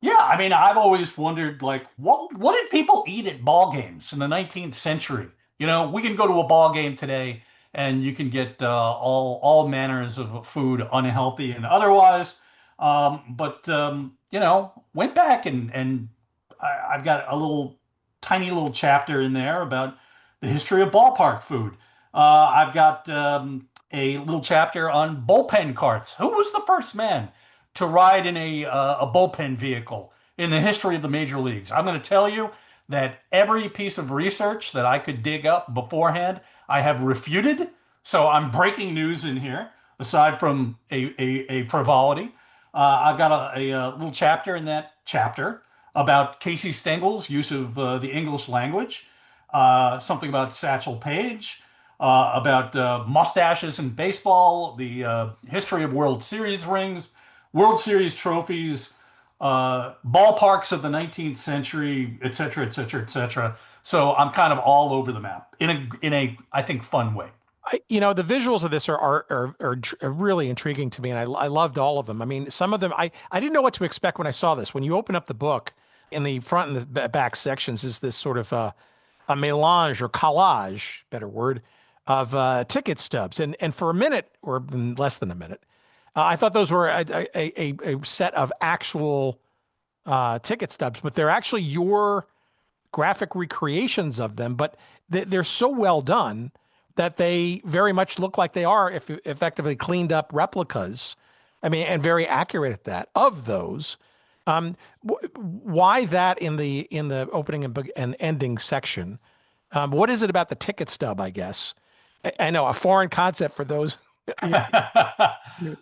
Yeah, I mean, I've always wondered, like, what did people eat at ball games in the 19th century? We can go to a ball game today, and you can get all manners of food, unhealthy and otherwise. Went back and I've got a tiny little chapter in there about the history of ballpark food. I've got a little chapter on bullpen carts. Who was the first man to ride in a bullpen vehicle in the history of the major leagues? I'm going to tell you that every piece of research that I could dig up beforehand, I have refuted. So I'm breaking news in here, aside from a frivolity. I've got a little chapter in that chapter about Casey Stengel's use of the English language, something about Satchel Paige, about mustaches in baseball, the history of World Series rings, World Series trophies, ballparks of the 19th century, et cetera, et cetera, et cetera. So I'm kind of all over the map in a I think fun way. The visuals of this are really intriguing to me, and I loved all of them. I mean, some of them I didn't know what to expect when I saw this. When you open up the book, in the front and the back sections is this sort of a melange or collage, better word, of ticket stubs, and for a minute or less than a minute, I thought those were a set of actual ticket stubs, but they're actually your graphic recreations of them. But they're so well done that they very much look like they are effectively cleaned up replicas. I mean, and very accurate at that of those. Why that in the opening and ending section? What is it about the ticket stub? I guess I know a foreign concept for those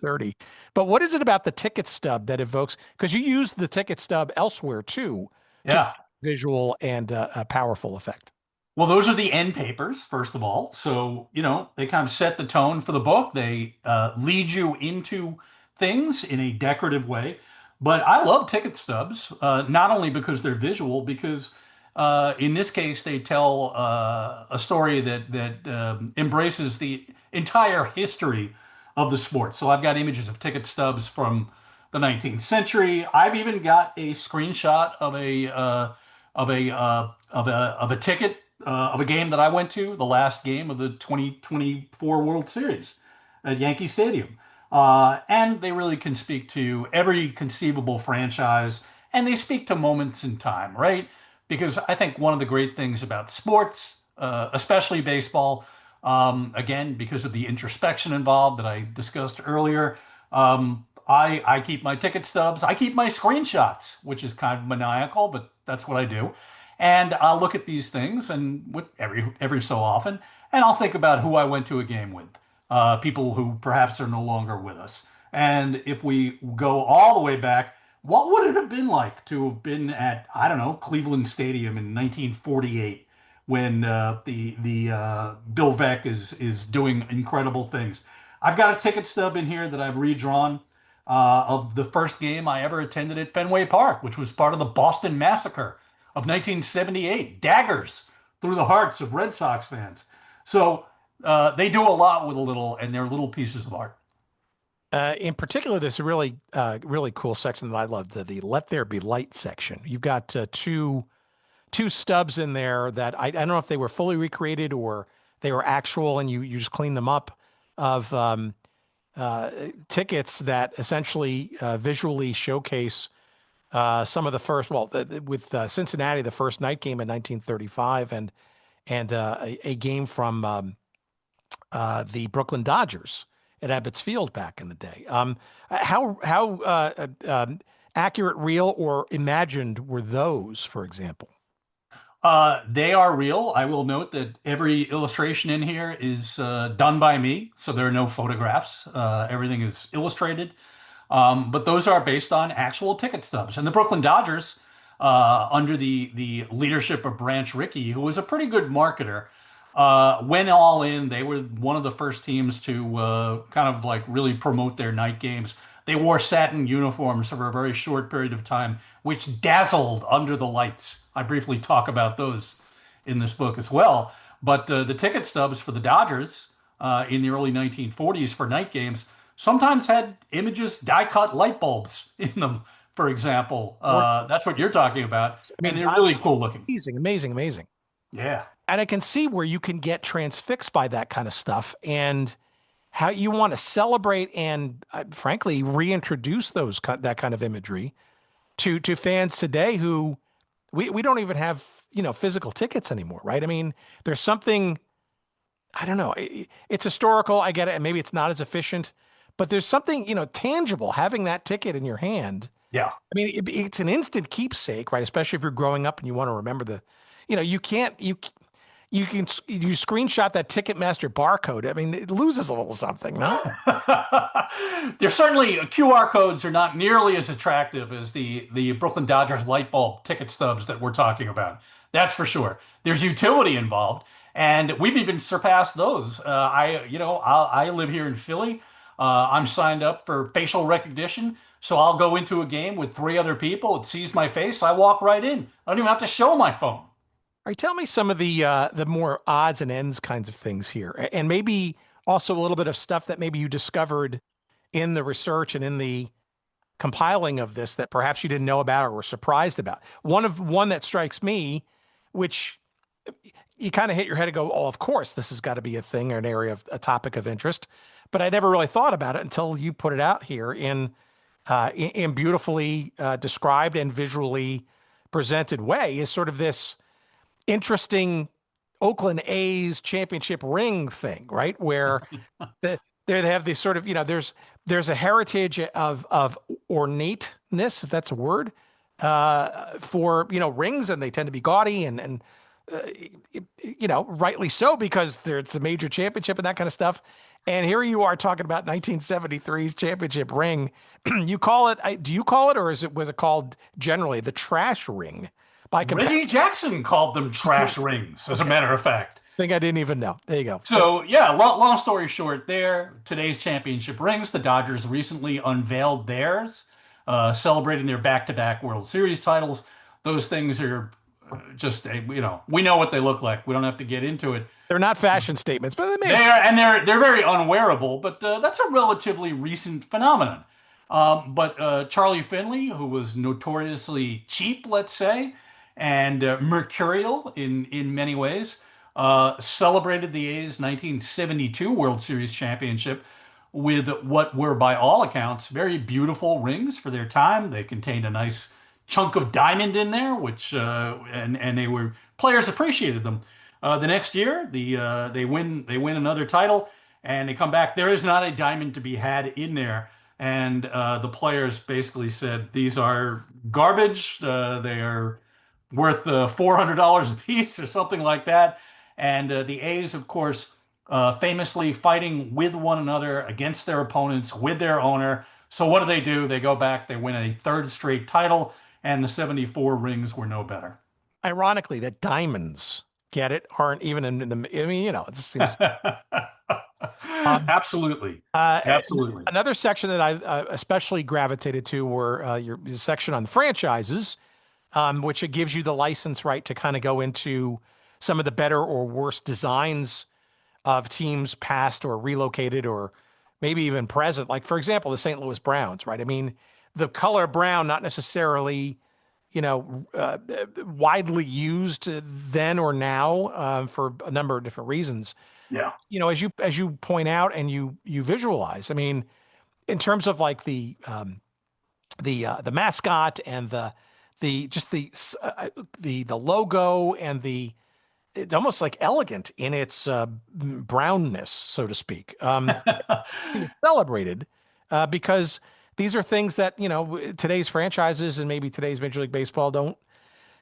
30. But what is it about the ticket stub that evokes? Because you use the ticket stub elsewhere too, Yeah. visual and a powerful effect. Well, those are the end papers, first of all. So, they kind of set the tone for the book. They lead you into things in a decorative way. But I love ticket stubs, not only because they're visual, because in this case, they tell a story that embraces the entire history of the sport. So I've got images of ticket stubs from the 19th century. I've even got a screenshot of a ticket of a game that I went to, the last game of the 2024 World Series at Yankee Stadium. And they really can speak to every conceivable franchise, and they speak to moments in time, right? Because I think one of the great things about sports, especially baseball, again, because of the introspection involved that I discussed earlier, I keep my ticket stubs. I keep my screenshots, which is kind of maniacal, but that's what I do. And I'll look at these things and every so often, and I'll think about who I went to a game with, people who perhaps are no longer with us. And if we go all the way back, what would it have been like to have been at, I don't know, Cleveland Stadium in 1948 when the Bill Veeck is doing incredible things? I've got a ticket stub in here that I've redrawn of the first game I ever attended at Fenway Park, which was part of the Boston Massacre of 1978. Daggers through the hearts of Red Sox fans. So they do a lot with a little, and they're little pieces of art. In particular, there's a really cool section that I loved, the Let There Be Light section. You've got two stubs in there that I don't know if they were fully recreated or they were actual, and you just clean them up, of tickets that essentially visually showcase some of the first, with Cincinnati, the first night game in 1935, and a game from the Brooklyn Dodgers at Ebbets Field back in the day. How accurate, real, or imagined were those, for example? They are real. I will note that every illustration in here is done by me, so there are no photographs. Everything is illustrated. But those are based on actual ticket stubs. And the Brooklyn Dodgers, under the leadership of Branch Rickey, who was a pretty good marketer, went all in. They were one of the first teams to kind of like really promote their night games. They wore satin uniforms for a very short period of time, which dazzled under the lights. I briefly talk about those in this book as well. But the ticket stubs for the Dodgers in the early 1940s for night games sometimes had images, die-cut light bulbs in them, for example. That's what you're talking about. I mean, they're really cool looking. Amazing. Yeah. And I can see where you can get transfixed by that kind of stuff, and how you want to celebrate and, frankly, reintroduce that kind of imagery to fans today who we don't even have, physical tickets anymore, right? I mean, there's something, I don't know, it's historical, I get it, and maybe it's not as efficient, but there's something, tangible having that ticket in your hand. Yeah. I mean, it's an instant keepsake, right? Especially if you're growing up and you want to remember you screenshot that Ticketmaster barcode. I mean, it loses a little something, no? There's certainly QR codes are not nearly as attractive as the Brooklyn Dodgers light bulb ticket stubs that we're talking about. That's for sure. There's utility involved, and we've even surpassed those. I live here in Philly. I'm signed up for facial recognition, so I'll go into a game with 3 other people. It sees my face. I walk right in. I don't even have to show my phone. All right, tell me some of the more odds and ends kinds of things here, and maybe also a little bit of stuff that maybe you discovered in the research and in the compiling of this that perhaps you didn't know about or were surprised about. One that strikes me, which you kind of hit your head and go, "Oh, of course, this has got to be a thing or an area of a topic of interest," but I never really thought about it until you put it out here in beautifully described and visually presented way. Is sort of this interesting Oakland A's championship ring thing, right? Where they have this sort of, there's a heritage of ornateness, if that's a word, for, rings, and they tend to be gaudy and rightly so, because it's a major championship and that kind of stuff. And here you are talking about 1973's championship ring. Do you call it, or was it called generally the trash ring? By Reggie Jackson called them trash rings, as a matter of fact. Thing I didn't even know. There you go. So, yeah, long story short there, today's championship rings, the Dodgers recently unveiled theirs, celebrating their back-to-back World Series titles. Those things are just, we know what they look like. We don't have to get into it. They're not fashion statements, but they're very unwearable, but that's a relatively recent phenomenon. But Charlie Finley, who was notoriously cheap, let's say, and mercurial in many ways, celebrated the A's 1972 World Series championship with what were, by all accounts, very beautiful rings for their time. They contained a nice chunk of diamond in there, which and they were players appreciated them. The next year, they win another title, and they come back. There is not a diamond to be had in there, and the players basically said these are garbage. They are worth $400 a piece or something like that. And the A's, of course, famously fighting with one another against their opponents, with their owner. So what do? They go back, they win a third straight title, and the 74 rings were no better. Ironically, that diamonds, get it, aren't even in the, it seems. Absolutely. Absolutely. Another section that I especially gravitated to were your section on franchises, which it gives you the license, right, to kind of go into some of the better or worse designs of teams past or relocated or maybe even present. Like, for example, the St. Louis Browns, right? I mean, the color brown, not necessarily, widely used then or now for a number of different reasons. Yeah. As you point out and you visualize, I mean, in terms of like the mascot and the logo and it's almost like elegant in its brownness, so to speak. It's celebrated because these are things that, today's franchises and maybe today's Major League Baseball don't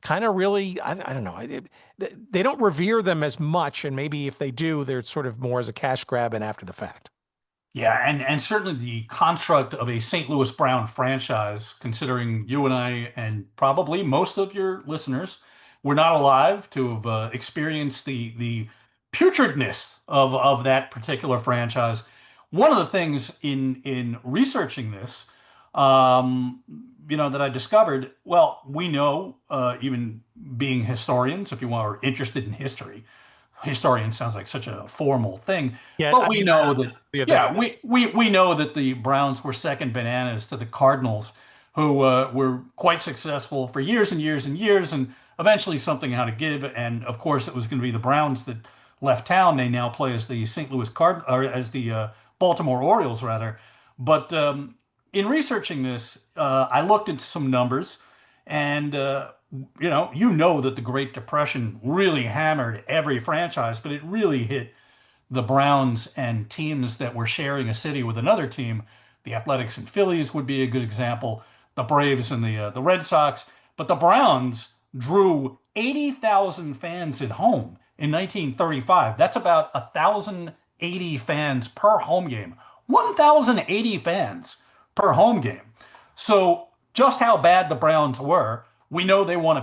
kind of really, I don't know. They don't revere them as much. And maybe if they do, they're sort of more as a cash grab and after the fact. Yeah, and certainly the construct of a St. Louis Brown franchise, considering you and I and probably most of your listeners were not alive to have experienced the putridness of that particular franchise. One of the things in researching this, that I discovered, well, we know, even being historians, if you are interested in history, historian sounds like such a formal thing, but we know that, we know that the Browns were second bananas to the Cardinals, who were quite successful for years and years and years, and eventually something had to give, and of course it was going to be the Browns that left town. They now play as the St. Louis or as the Baltimore Orioles, rather. But in researching this, I looked at some numbers, and that the Great Depression really hammered every franchise, but it really hit the Browns and teams that were sharing a city with another team. The Athletics and Phillies would be a good example, the Braves and the Red Sox. But the Browns drew 80,000 fans at home in 1935. That's about 1,080 fans per home game. 1,080 fans per home game. So just how bad the Browns were, we know they won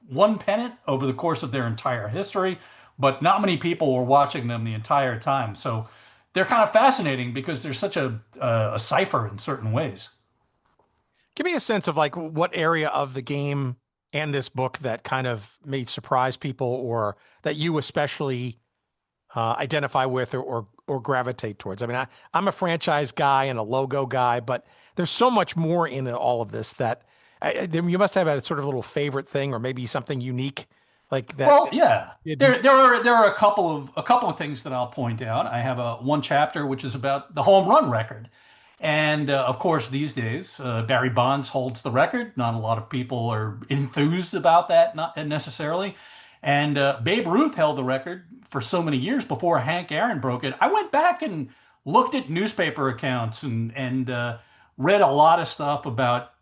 one pennant over the course of their entire history, but not many people were watching them the entire time. So they're kind of fascinating because they're such a cipher in certain ways. Give me a sense of like what area of the game and this book that kind of may surprise people or that you especially identify with or gravitate towards. I mean, I'm a franchise guy and a logo guy, but there's so much more in all of this that you must have a sort of little favorite thing or maybe something unique like that. Well, yeah, there are a couple of things that I'll point out. I have one chapter which is about the home run record. And of course, these days, Barry Bonds holds the record. Not a lot of people are enthused about that, not necessarily. And Babe Ruth held the record for so many years before Hank Aaron broke it. I went back and looked at newspaper accounts and read a lot of stuff about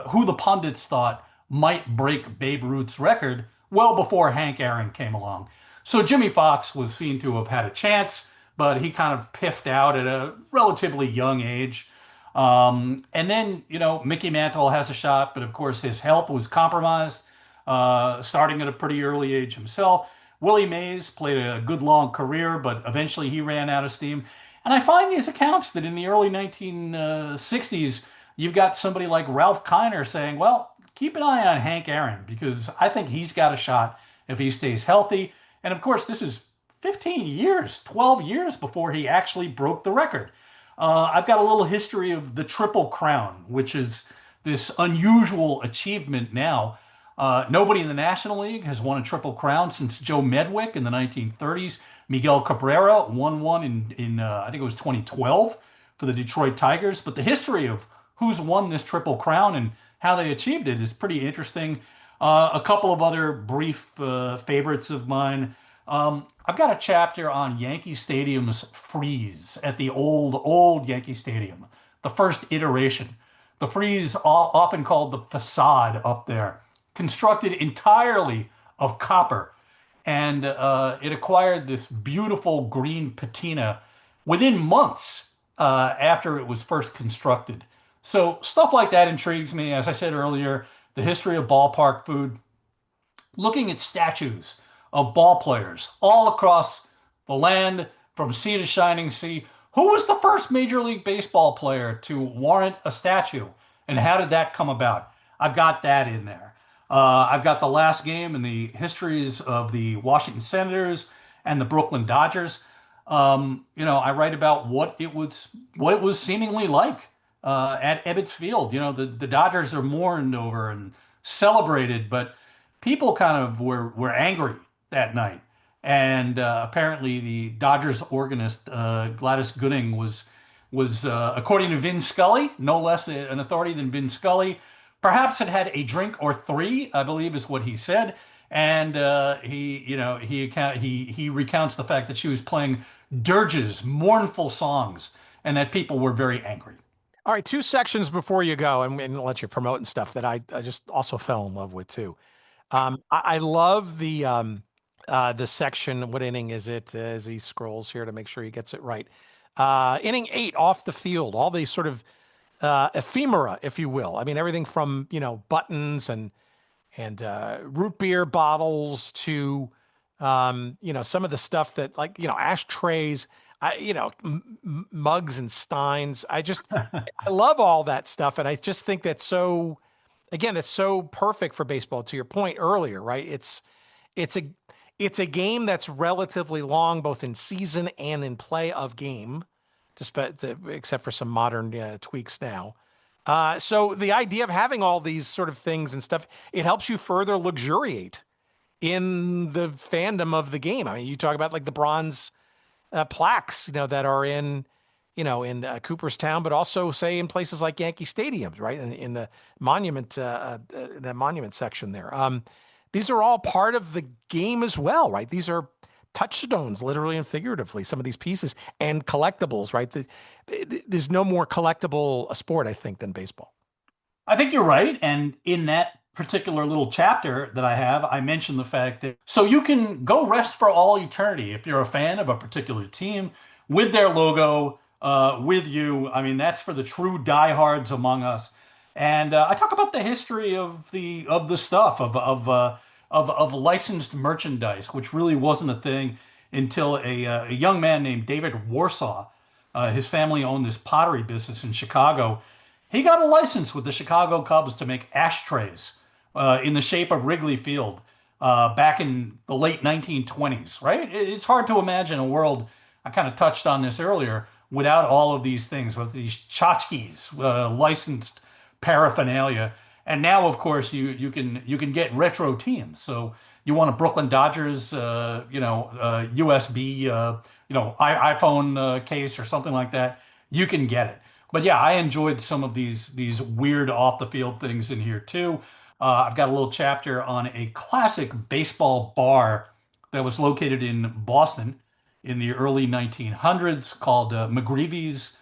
who the pundits thought might break Babe Ruth's record well before Hank Aaron came along. So Jimmy Fox was seen to have had a chance, but he kind of piffed out at a relatively young age. And then, Mickey Mantle has a shot, but of course his health was compromised. starting at a pretty early age himself. Willie Mays played a good long career, but eventually he ran out of steam. And I find these accounts that in the early 1960s, you've got somebody like Ralph Kiner saying, well, keep an eye on Hank Aaron because I think he's got a shot if he stays healthy. And of course, this is 15 years, 12 years before he actually broke the record. I've got a little history of the Triple Crown, which is this unusual achievement now. Nobody in the National League has won a Triple Crown since Joe Medwick in the 1930s. Miguel Cabrera won one in I think it was 2012 for the Detroit Tigers. But the history of who's won this Triple Crown and how they achieved it is pretty interesting. A couple of other brief favorites of mine. I've got a chapter on Yankee Stadium's frieze at the old Yankee Stadium, the first iteration. The frieze, often called the facade up there, constructed entirely of copper. And it acquired this beautiful green patina within months after it was first constructed. So stuff like that intrigues me. As I said earlier, the history of ballpark food, looking at statues of ball players all across the land from sea to shining sea. Who was the first Major League Baseball player to warrant a statue? And how did that come about? I've got that in there. I've got the last game in the histories of the Washington Senators and the Brooklyn Dodgers. I write about what it was seemingly like at Ebbets Field. The Dodgers are mourned over and celebrated, but people kind of were angry that night. And apparently the Dodgers organist, Gladys Gooding, was according to Vin Scully, no less an authority than Vin Scully, perhaps had a drink or three, I believe is what he said. And he recounts the fact that she was playing dirges, mournful songs, and that people were very angry. All right, two sections before you go, and let you promote and stuff that I just also fell in love with too. I love the section. What inning is it? As he scrolls here to make sure he gets it right. Inning 8 off the field. All these sort of ephemera, if you will. I mean, everything from buttons and root beer bottles to some of the stuff that ashtrays. Mugs and steins. I love all that stuff. And I just think that's so perfect for baseball, to your point earlier, right? It's a game that's relatively long, both in season and in play of game, except for some modern tweaks now. So the idea of having all these sort of things and stuff, it helps you further luxuriate in the fandom of the game. I mean, you talk about like the bronze plaques, that are in Cooperstown, but also say in places like Yankee Stadiums, right? In the monument, section there. These are all part of the game as well, right? These are touchstones, literally and figuratively, some of these pieces, and collectibles, right? There's no more collectible a sport, I think, than baseball. I think you're right. And in that particular little chapter that I have, I mentioned the fact that so you can go rest for all eternity if you're a fan of a particular team with their logo, with you. I mean, that's for the true diehards among us. And I talk about the history of the stuff of licensed merchandise, which really wasn't a thing until a young man named David Warsaw. His family owned this pottery business in Chicago. He got a license with the Chicago Cubs to make ashtrays in the shape of Wrigley Field back in the late 1920s, right? It's hard to imagine a world, I kind of touched on this earlier, without all of these things, with these tchotchkes, licensed paraphernalia. And now, of course, you can get retro teams. So you want a Brooklyn Dodgers, USB, iPhone case or something like that, you can get it. But yeah, I enjoyed some of these weird off the field things in here too. I've got a little chapter on a classic baseball bar that was located in Boston in the early 1900s called McGreevy's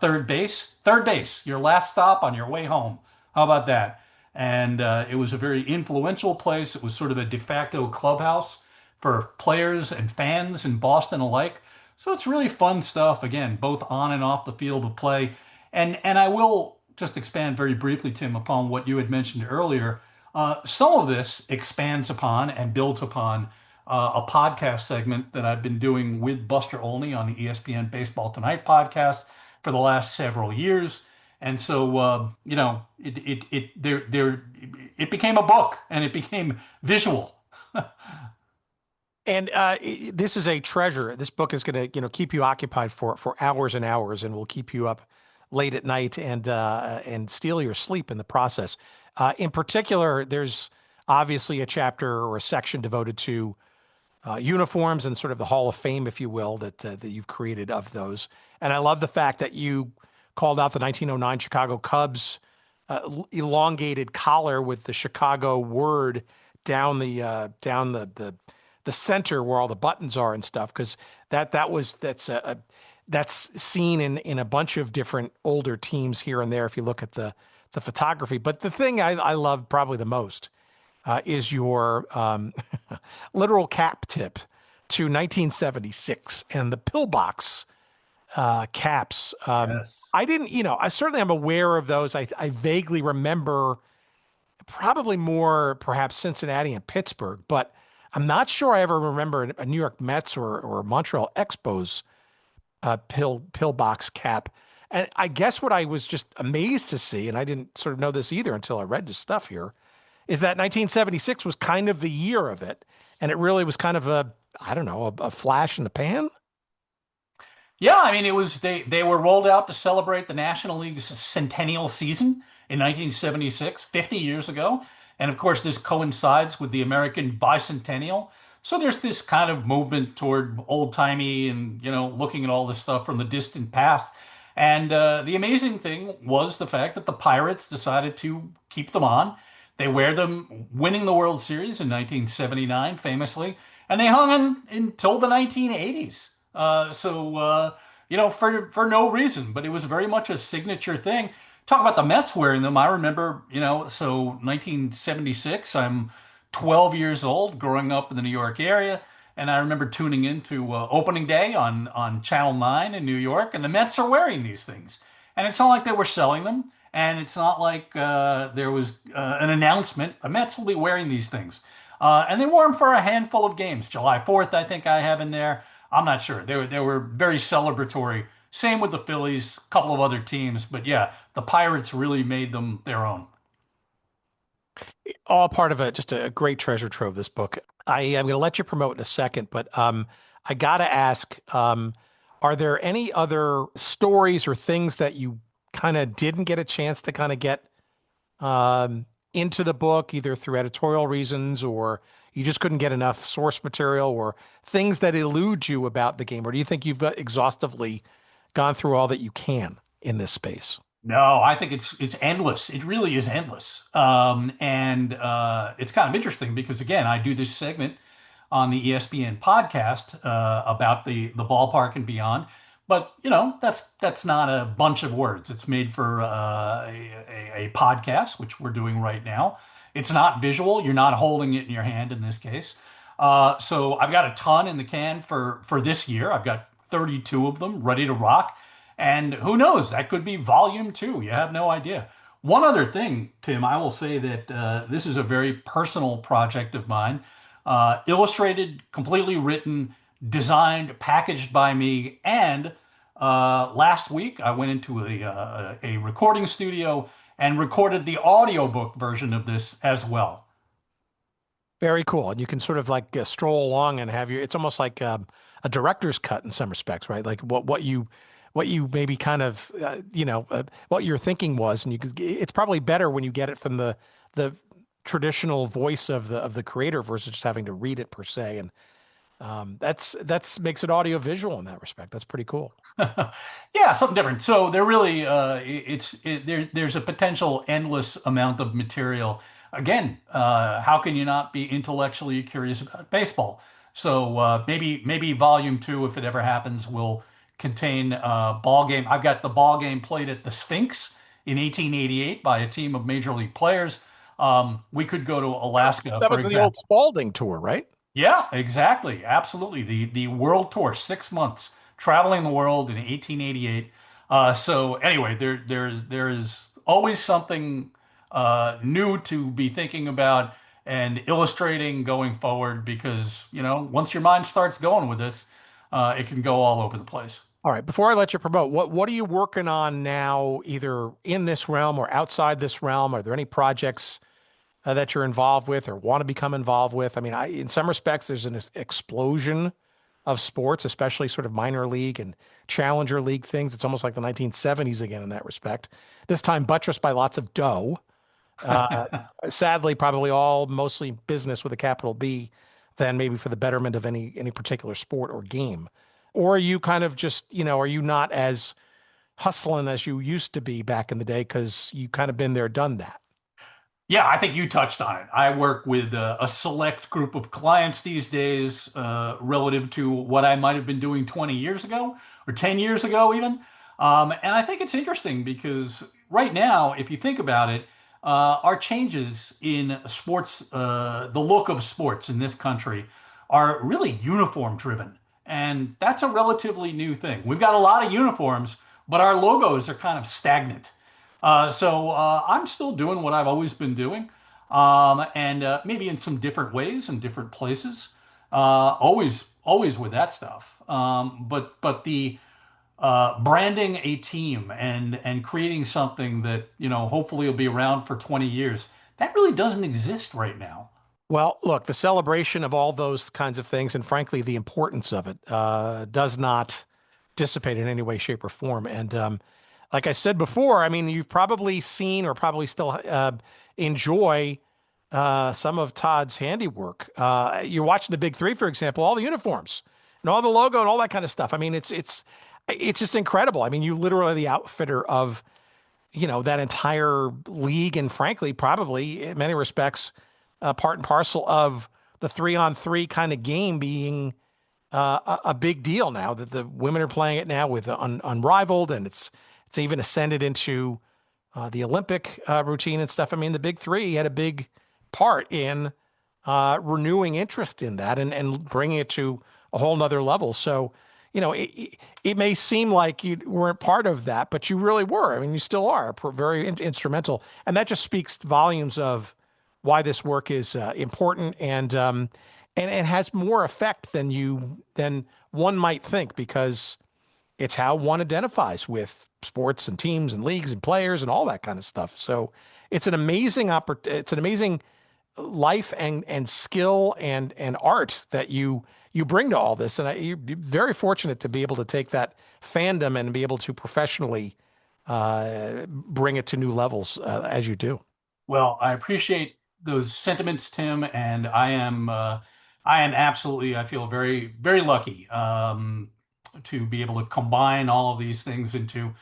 Third Base. Third Base, your last stop on your way home. How about that? And it was a very influential place. It was sort of a de facto clubhouse for players and fans in Boston alike. So it's really fun stuff, again, both on and off the field of play. And I will just expand very briefly, Tim, upon what you had mentioned earlier. Some of this expands upon and builds upon a podcast segment that I've been doing with Buster Olney on the ESPN Baseball Tonight podcast for the last several years. And so, it became a book and it became visual. And this is a treasure. This book is going to, keep you occupied for hours and hours, and will keep you up late at night and steal your sleep in the process. In particular, there's obviously a chapter or a section devoted to uniforms and sort of the Hall of Fame, if you will, that you've created of those. And I love the fact that you called out the 1909 Chicago Cubs elongated collar with the Chicago word down the center where all the buttons are and stuff, because that's seen in a bunch of different older teams here and there if you look at the photography. But the thing I love probably the most is your literal cap tip to 1976 and the pillbox caps. Yes. I didn't, I certainly am aware of those. I vaguely remember probably more perhaps Cincinnati and Pittsburgh, but I'm not sure I ever remember a New York Mets or Montreal Expos pillbox cap. And I guess what I was just amazed to see, and I didn't sort of know this either until I read the stuff here, is that 1976 was kind of the year of it. And it really was kind of a flash in the pan. Yeah, I mean, they were rolled out to celebrate the National League's centennial season in 1976, 50 years ago. And of course, this coincides with the American bicentennial. So there's this kind of movement toward old-timey and, looking at all this stuff from the distant past. And the amazing thing was the fact that the Pirates decided to keep them on. They wear them winning the World Series in 1979, famously, and they hung on until the 1980s. For no reason, but it was very much a signature thing. Talk about the Mets wearing them. I remember, 1976, I'm 12 years old, growing up in the New York area. And I remember tuning into opening day on Channel 9 in New York, and the Mets are wearing these things. And it's not like they were selling them, and it's not like there was an announcement. The Mets will be wearing these things. And they wore them for a handful of games. July 4th, I think I have in there. I'm not sure. They were very celebratory. Same with the Phillies, a couple of other teams. But yeah, the Pirates really made them their own. All part of just a great treasure trove, this book. I am going to let you promote in a second, but I got to ask, are there any other stories or things that you kind of didn't get a chance to kind of get into the book, either through editorial reasons or you just couldn't get enough source material, or things that elude you about the game? Or do you think you've exhaustively gone through all that you can in this space? No, I think it's endless. It really is endless. It's kind of interesting because, again, I do this segment on the ESPN podcast about the Ballpark and Beyond. But, that's not a bunch of words. It's made for a podcast, which we're doing right now. It's not visual. You're not holding it in your hand in this case. So I've got a ton in the can for this year. I've got 32 of them ready to rock. And who knows, that could be volume 2. You have no idea. One other thing, Tim, I will say that this is a very personal project of mine. Illustrated, completely written, designed, packaged by me. And last week, I went into a recording studio and recorded the audiobook version of this as well. Very cool. And you can sort of like stroll along and it's almost like a director's cut in some respects, right? Like what you maybe kind of, what your thinking was. And it's probably better when you get it from the traditional voice of the creator versus just having to read it per se. And that's makes it audio visual in that respect. That's pretty cool. Yeah, something different. So there really, there's a potential endless amount of material. Again, how can you not be intellectually curious about baseball? So maybe volume 2, if it ever happens, will contain ball game. I've got the ball game played at the Sphinx in 1888 by a team of major league players. We could go to Alaska. That was the old Spalding tour, right? Yeah, exactly. Absolutely. The world tour, 6 months, traveling the world in 1888. So anyway, there is always something new to be thinking about and illustrating going forward because, once your mind starts going with this, it can go all over the place. All right. Before I let you promote, what are you working on now, either in this realm or outside this realm? Are there any projects that you're involved with or want to become involved with? I mean, in some respects, there's an explosion of sports, especially sort of minor league and challenger league things. It's almost like the 1970s again in that respect. This time buttressed by lots of dough. Sadly, probably all mostly business with a capital B than maybe for the betterment of any particular sport or game. Or are you kind of just, are you not as hustling as you used to be back in the day because you kind of been there, done that? Yeah, I think you touched on it. I work with a select group of clients these days relative to what I might have been doing 20 years ago or 10 years ago even. And I think it's interesting because right now, if you think about it, our changes in sports, the look of sports in this country are really uniform driven. And that's a relatively new thing. We've got a lot of uniforms, but our logos are kind of stagnant. So I'm still doing what I've always been doing, and maybe in some different ways and different places. Always with that stuff. But the branding a team and creating something that hopefully will be around for 20 years, that really doesn't exist right now. Well, look, the celebration of all those kinds of things, and frankly, the importance of it, does not dissipate in any way, shape, or form. And like I said before, I mean, you've probably seen or probably still enjoy some of Todd's handiwork. You're watching the Big Three, for example, all the uniforms and all the logo and all that kind of stuff. I mean, it's just incredible. I mean, you literally are the outfitter of, that entire league, and frankly, probably in many respects, part and parcel of the 3-on-3 kind of game being a big deal now that the women are playing it now with unrivaled, and it's even ascended into the Olympic routine and stuff. I mean, the Big Three had a big part in renewing interest in that and bringing it to a whole nother level. So, it may seem like you weren't part of that, but you really were. I mean, you still are very instrumental. And that just speaks volumes of why this work is important and has more effect than one might think, because it's how one identifies with sports and teams and leagues and players and all that kind of stuff. So it's an amazing life and skill and art that you bring to all this. And you're very fortunate to be able to take that fandom and be able to professionally bring it to new levels as you do. Well, I appreciate those sentiments, Tim, and I am absolutely, I feel very, very lucky to be able to combine all of these things into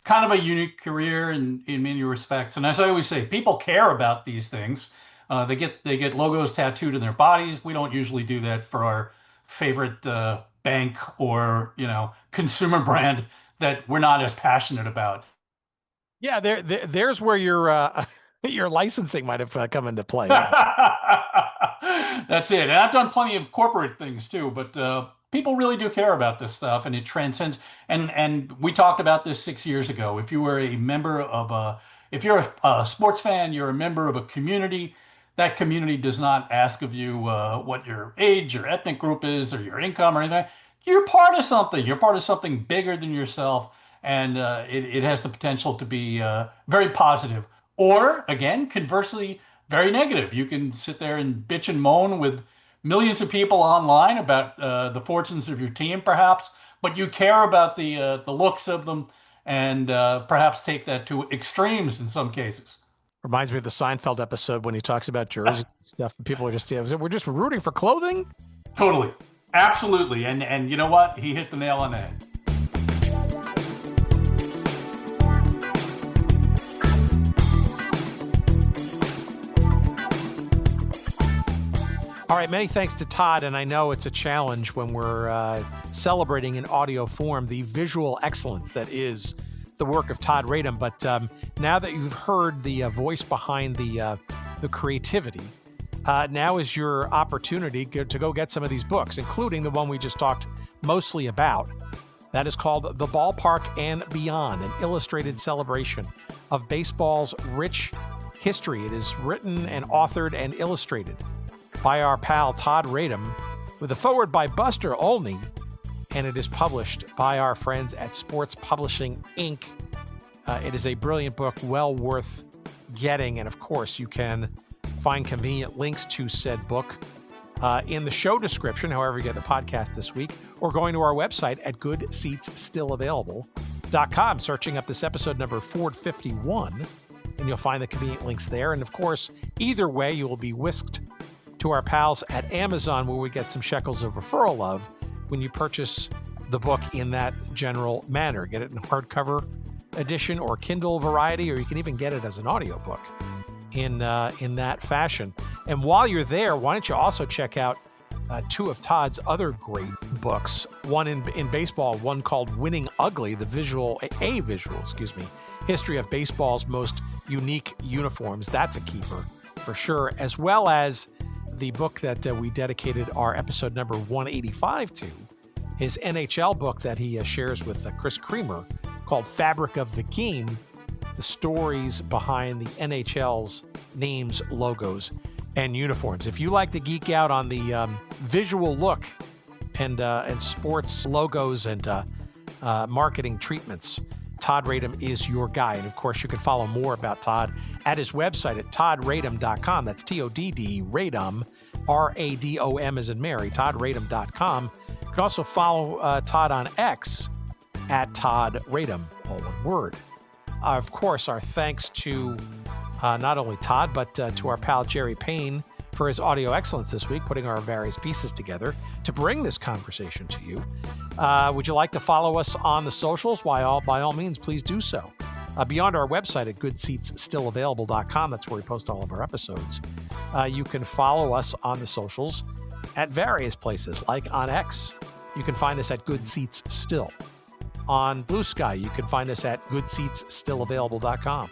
kind of a unique career in many respects. And as I always say, people care about these things. They get logos tattooed in their bodies. We don't usually do that for our favorite bank or consumer brand that we're not as passionate about. Yeah, there's where your licensing might have come into play. That's it. And I've done plenty of corporate things too, but people really do care about this stuff, and it transcends. And we talked about this 6 years ago. If you were a member of if you're a sports fan, you're a member of a community. That community does not ask of you what your age, your ethnic group is, or your income or anything. You're part of something. You're part of something bigger than yourself, and it has the potential to be very positive. Or, again, conversely, very negative. You can sit there and bitch and moan with millions of people online about the fortunes of your team, perhaps, but you care about the looks of them and perhaps take that to extremes in some cases. Reminds me of the Seinfeld episode when he talks about jerseys and stuff. And people are just, we're just rooting for clothing. Totally. Absolutely. And you know what? He hit the nail on the head. All right, many thanks to Todd, and I know it's a challenge when we're celebrating in audio form the visual excellence that is the work of Todd Radom. But now that you've heard the voice behind the creativity, now is your opportunity to go get some of these books, including the one we just talked mostly about. That is called The Ballpark and Beyond, an illustrated celebration of baseball's rich history. It is written and authored and illustrated by our pal Todd Radom, with a foreword by Buster Olney, and it is published by our friends at Sports Publishing, Inc. It is a brilliant book, well worth getting, and of course, you can find convenient links to said book in the show description, however you get the podcast this week, or going to our website at goodseatsstillavailable.com, searching up this episode number 451, and you'll find the convenient links there. And of course, either way, you will be whisked to our pals at Amazon, where we get some shekels of referral love when you purchase the book in that general manner. Get it in hardcover edition or Kindle variety, or you can even get it as an audiobook in that fashion. And while you're there, why don't you also check out two of Todd's other great books, one in baseball, one called Winning Ugly, the visual history of baseball's most unique uniforms. That's a keeper for sure, as well as the book that we dedicated our episode number 185 to, his NHL book that he shares with Chris Creamer, called Fabric of the Game, the stories behind the NHL's names, logos, and uniforms. If you like to geek out on the visual look and sports logos and marketing treatments, Todd Radom is your guy. And of course, you can follow more about Todd at his website at toddradom.com. That's Todd Radom, Radom as in Mary, toddradom.com. You can also follow Todd on X at Todd Radom, all one word. Of course, our thanks to not only Todd, but to our pal Jerry Payne for his audio excellence this week, putting our various pieces together to bring this conversation to you. Would you like to follow us on the socials? By all means, please do so. Beyond our website at goodseatsstillavailable.com, that's where we post all of our episodes. You can follow us on the socials at various places, like on X. You can find us at Good Seats Still. On Blue Sky, you can find us at goodseatsstillavailable.com.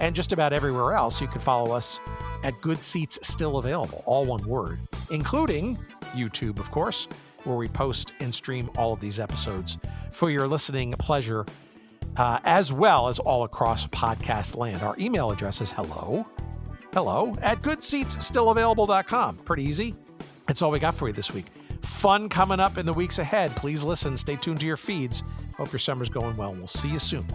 And just about everywhere else, you can follow us at Good Seats Still Available, all one word, including YouTube, of course, where we post and stream all of these episodes for your listening pleasure, as well as all across podcast land. Our email address is hello at goodseatsstillavailable.com. Pretty easy. That's all we got for you this week. Fun coming up in the weeks ahead. Please listen. Stay tuned to your feeds. Hope your summer's going well. We'll see you soon.